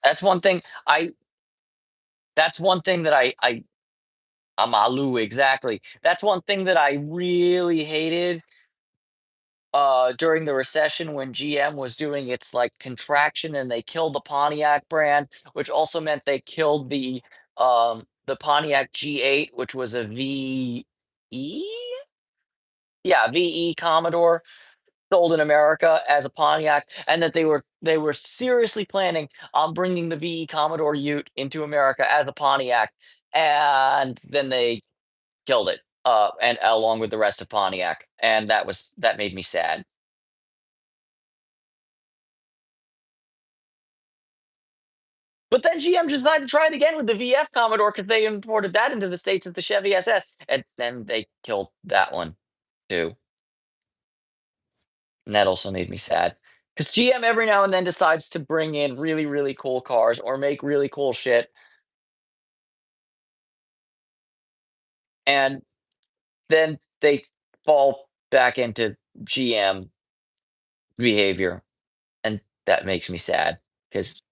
That's one thing I that's one thing that I Amalu, exactly. That's one thing that I really hated during the recession when GM was doing its like contraction and they killed the Pontiac brand, which also meant they killed the Pontiac G8, which was a VE? Yeah, VE Commodore sold in America as a Pontiac, and that they were seriously planning on bringing the VE Commodore Ute into America as a Pontiac, and then they killed it, and along with the rest of Pontiac, and that made me sad. But then GM decided to try it again with the VF Commodore because they imported that into the States as the Chevy SS, and then they killed that one too, and that also made me sad. Because GM every now and then decides to bring in really, really cool cars or make really cool shit, and then they fall back into GM behavior, and that makes me sad. because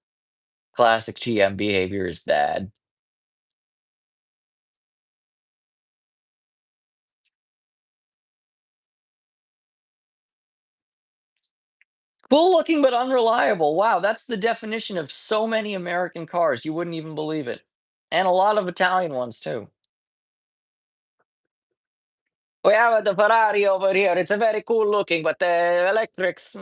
classic GM behavior is bad. Cool looking but unreliable. Wow, that's the definition of so many American cars. You wouldn't even believe it. And a lot of Italian ones too. We have the Ferrari over here. It's a very cool looking, but the electrics.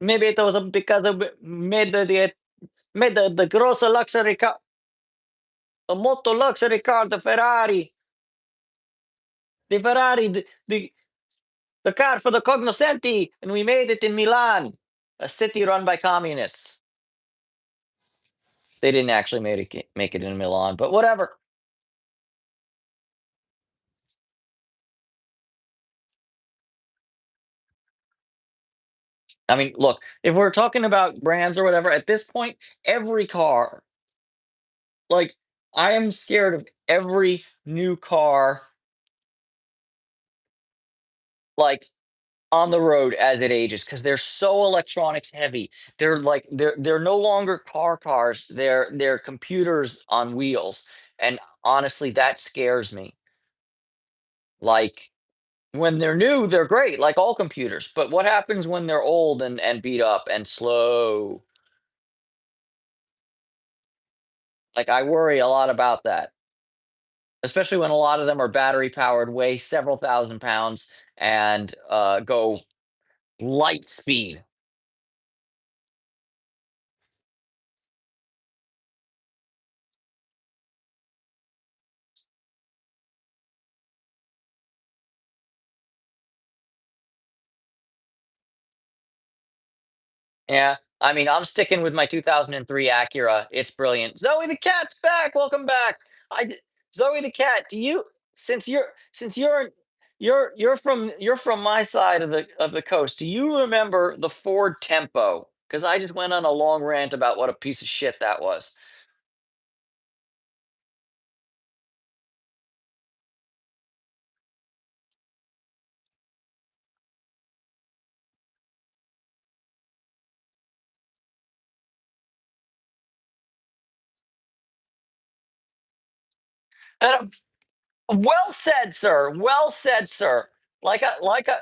Maybe it was because of made the gross luxury car, a molto luxury car, the Ferrari, the car for the cognoscenti, and we made it in Milan, a city run by communists. They didn't actually make it in Milan, but whatever. I mean, look, if we're talking about brands or whatever, at this point, every car, like, I am scared of every new car, like, on the road as it ages because they're so electronics heavy. They're no longer cars. They're computers on wheels. And honestly, that scares me. Like when they're new, they're great, like all computers. But what happens when they're old and beat up and slow? Like I worry a lot about that, especially when a lot of them are battery powered, weigh several thousand pounds, and go light speed. Yeah, I mean, I'm sticking with my 2003 Acura. It's brilliant. Zoe the cat's back. Welcome back. I d- Zoe the cat. Do you since you're from my side of the coast? Do you remember the Ford Tempo? Because I just went on a long rant about what a piece of shit that was. And, well said, sir. Well said, sir. Like I like I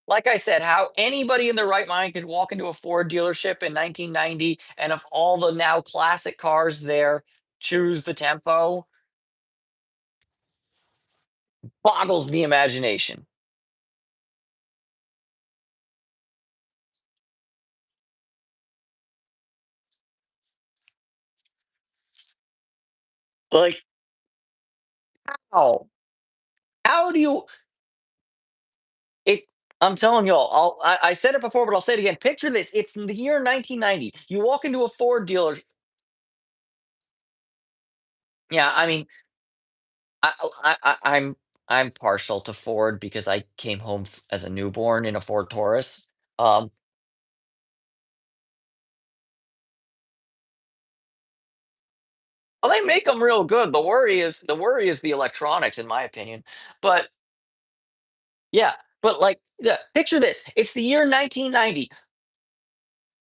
like I said, how anybody in their right mind could walk into a Ford dealership in 1990 and of all the now classic cars there, choose the Tempo boggles the imagination. Like, how? How do you it I'm telling y'all, I said it before, but I'll say it again. Picture this. It's in the year 1990. You walk into a Ford dealer. Yeah, I mean, I'm partial to Ford because I came home as a newborn in a Ford Taurus. Um, well, they make them real good. The worry is the electronics, in my opinion. But yeah, but like, yeah, picture this: it's the year 1990.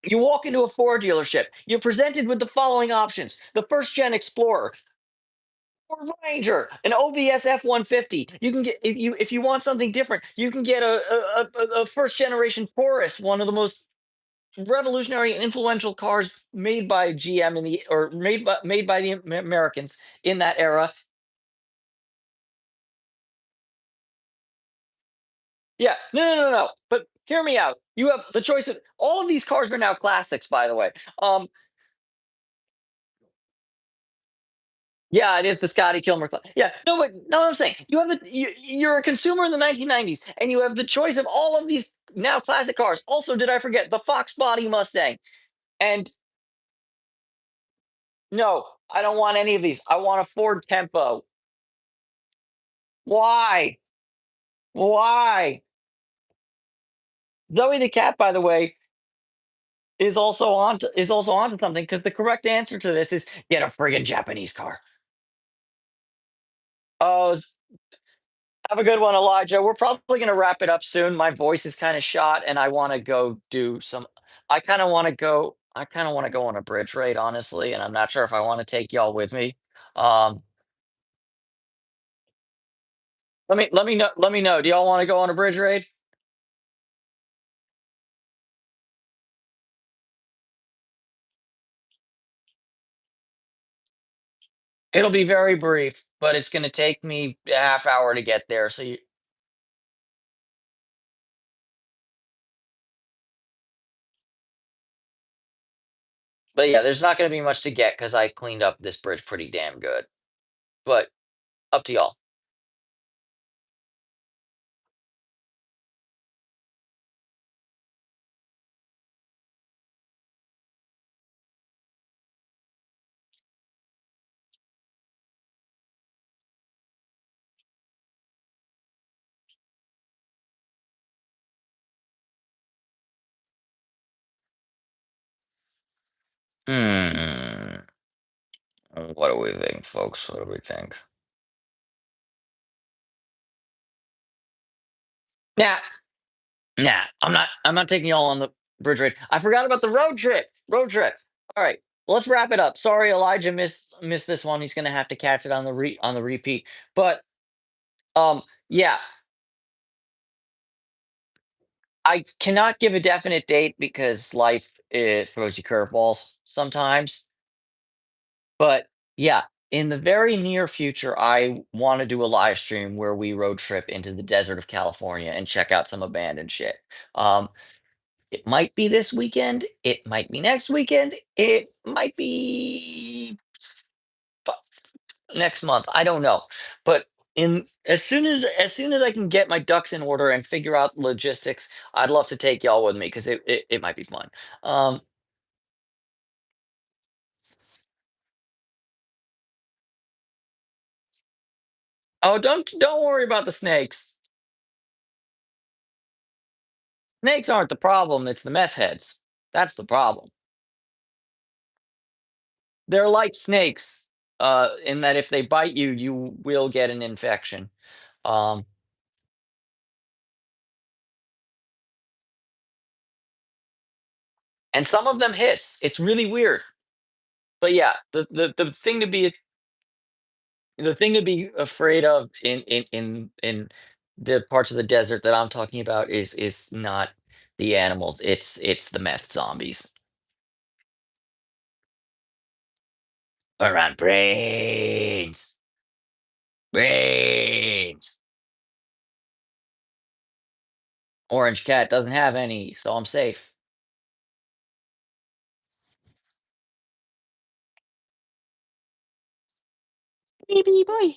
You walk into a Ford dealership. You're presented with the following options: the first gen Explorer, Ford Ranger, an OBS F-150. You can get if you want something different, you can get a first generation Taurus, one of the most revolutionary and influential cars made by GM in the or made by the Americans in that era. Yeah, no, no, no, no. But hear me out. You have the choice of all of these cars are now classics, by the way. Yeah, it is the Scotty Kilmer. Yeah, no, but no, I'm saying you're a consumer in the 1990s, and you have the choice of all of these now classic cars. Also, did I forget the Fox Body Mustang? And no, I don't want any of these. I want a Ford Tempo. Why? Why? Zoe the cat, by the way, is also onto something because the correct answer to this is get a friggin' Japanese car. Oh, Have a good one, Elijah. We're probably gonna wrap it up soon. My voice is kind of shot, and I want to go do some. I kind of want to go. I kind of want to go on a bridge raid, honestly, and I'm not sure if I want to take y'all with me. Um, let me know. Let me know. Do y'all want to go on a bridge raid? It'll be very brief, but it's gonna take me a half hour to get there. So, but yeah, there's not gonna be much to get because I cleaned up this bridge pretty damn good. But up to y'all. Hmm. What do we think, folks? What do we think? Yeah. Nah, I'm not taking y'all on the bridge ride. I forgot about the road trip. Road trip. All right, let's wrap it up. Sorry, Elijah missed this one. He's gonna have to catch it on the repeat. But um, yeah, I cannot give a definite date because life throws you curveballs sometimes. But yeah, in the very near future, I want to do a live stream where we road trip into the desert of California and check out some abandoned shit. Um, It might be this weekend, it might be next weekend, it might be next month, I don't know. But in as soon as I can get my ducks in order and figure out logistics, I'd love to take y'all with me because it might be fun. Um, oh, don't worry about the snakes. Snakes aren't the problem, it's the meth heads. That's the problem. They're like snakes, in that if they bite you, you will get an infection. Um, and some of them hiss. It's really weird. But yeah, the thing to be afraid of in the parts of the desert that I'm talking about is not the animals. It's the meth zombies. Around brains. Brains. Orange cat doesn't have any, so I'm safe. Baby boy.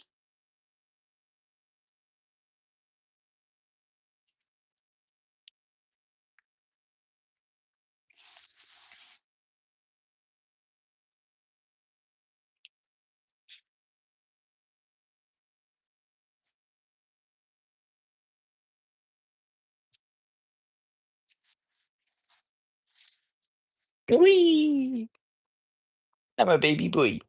Wee. I'm a baby boy.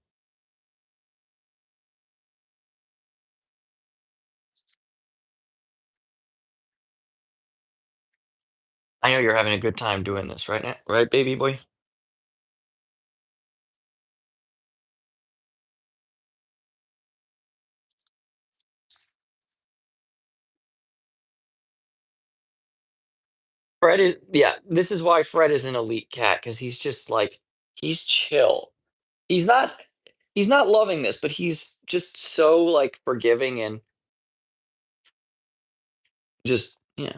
I know you're having a good time doing this right now, right, baby boy? Fred is yeah, this is why Fred is an elite cat because he's just like he's chill. He's not he's not loving this, but he's just so like forgiving and just yeah.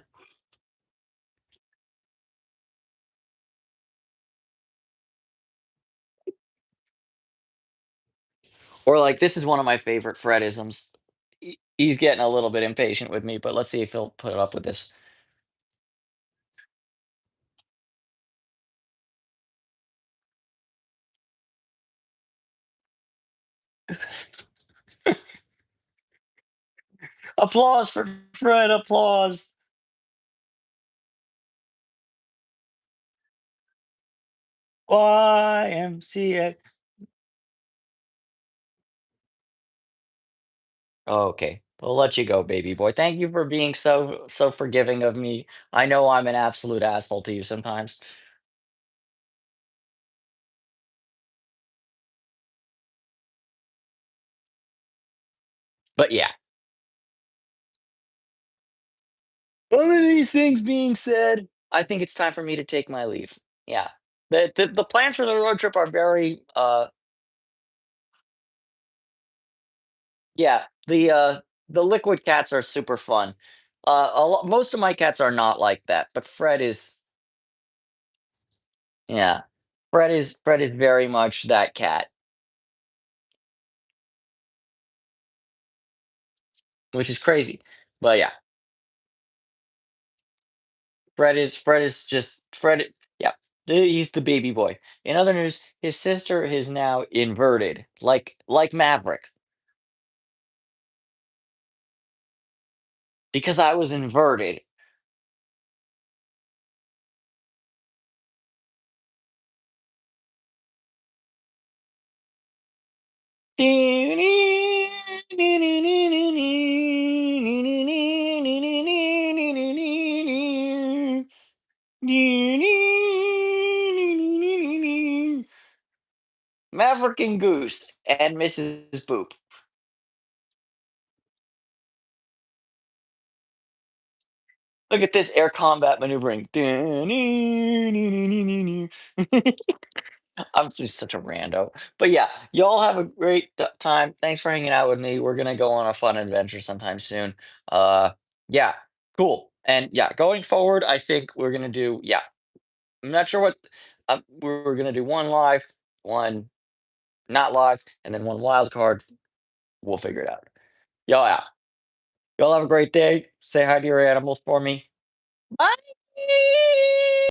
Or like this is one of my favorite Fredisms. He's getting a little bit impatient with me, but let's see if he'll put up with this. Applause for Fred, applause. YMCA. Oh, okay. We'll let you go, baby boy. Thank you for being so forgiving of me. I know I'm an absolute asshole to you sometimes. But yeah, all of these things being said, I think it's time for me to take my leave. Yeah. The plans for the road trip are very yeah, the liquid cats are super fun. Most of my cats are not like that, but Fred is yeah. Fred is very much that cat, which is crazy. But yeah, Fred is just yeah. He's the baby boy. In other news, his sister is now inverted, like Maverick, because I was inverted. Maverick and Goose and Mrs. Boop. Look at this air combat maneuvering. I'm just such a rando. But yeah, y'all have a great time. Thanks for hanging out with me. We're gonna go on a fun adventure sometime soon. Uh, yeah, cool. And yeah, going forward, I think we're gonna do. Yeah, I'm not sure what we're gonna do. One live, one not live, and then one wild card. We'll figure it out. Y'all out. Y'all have a great day. Say hi to your animals for me. Bye.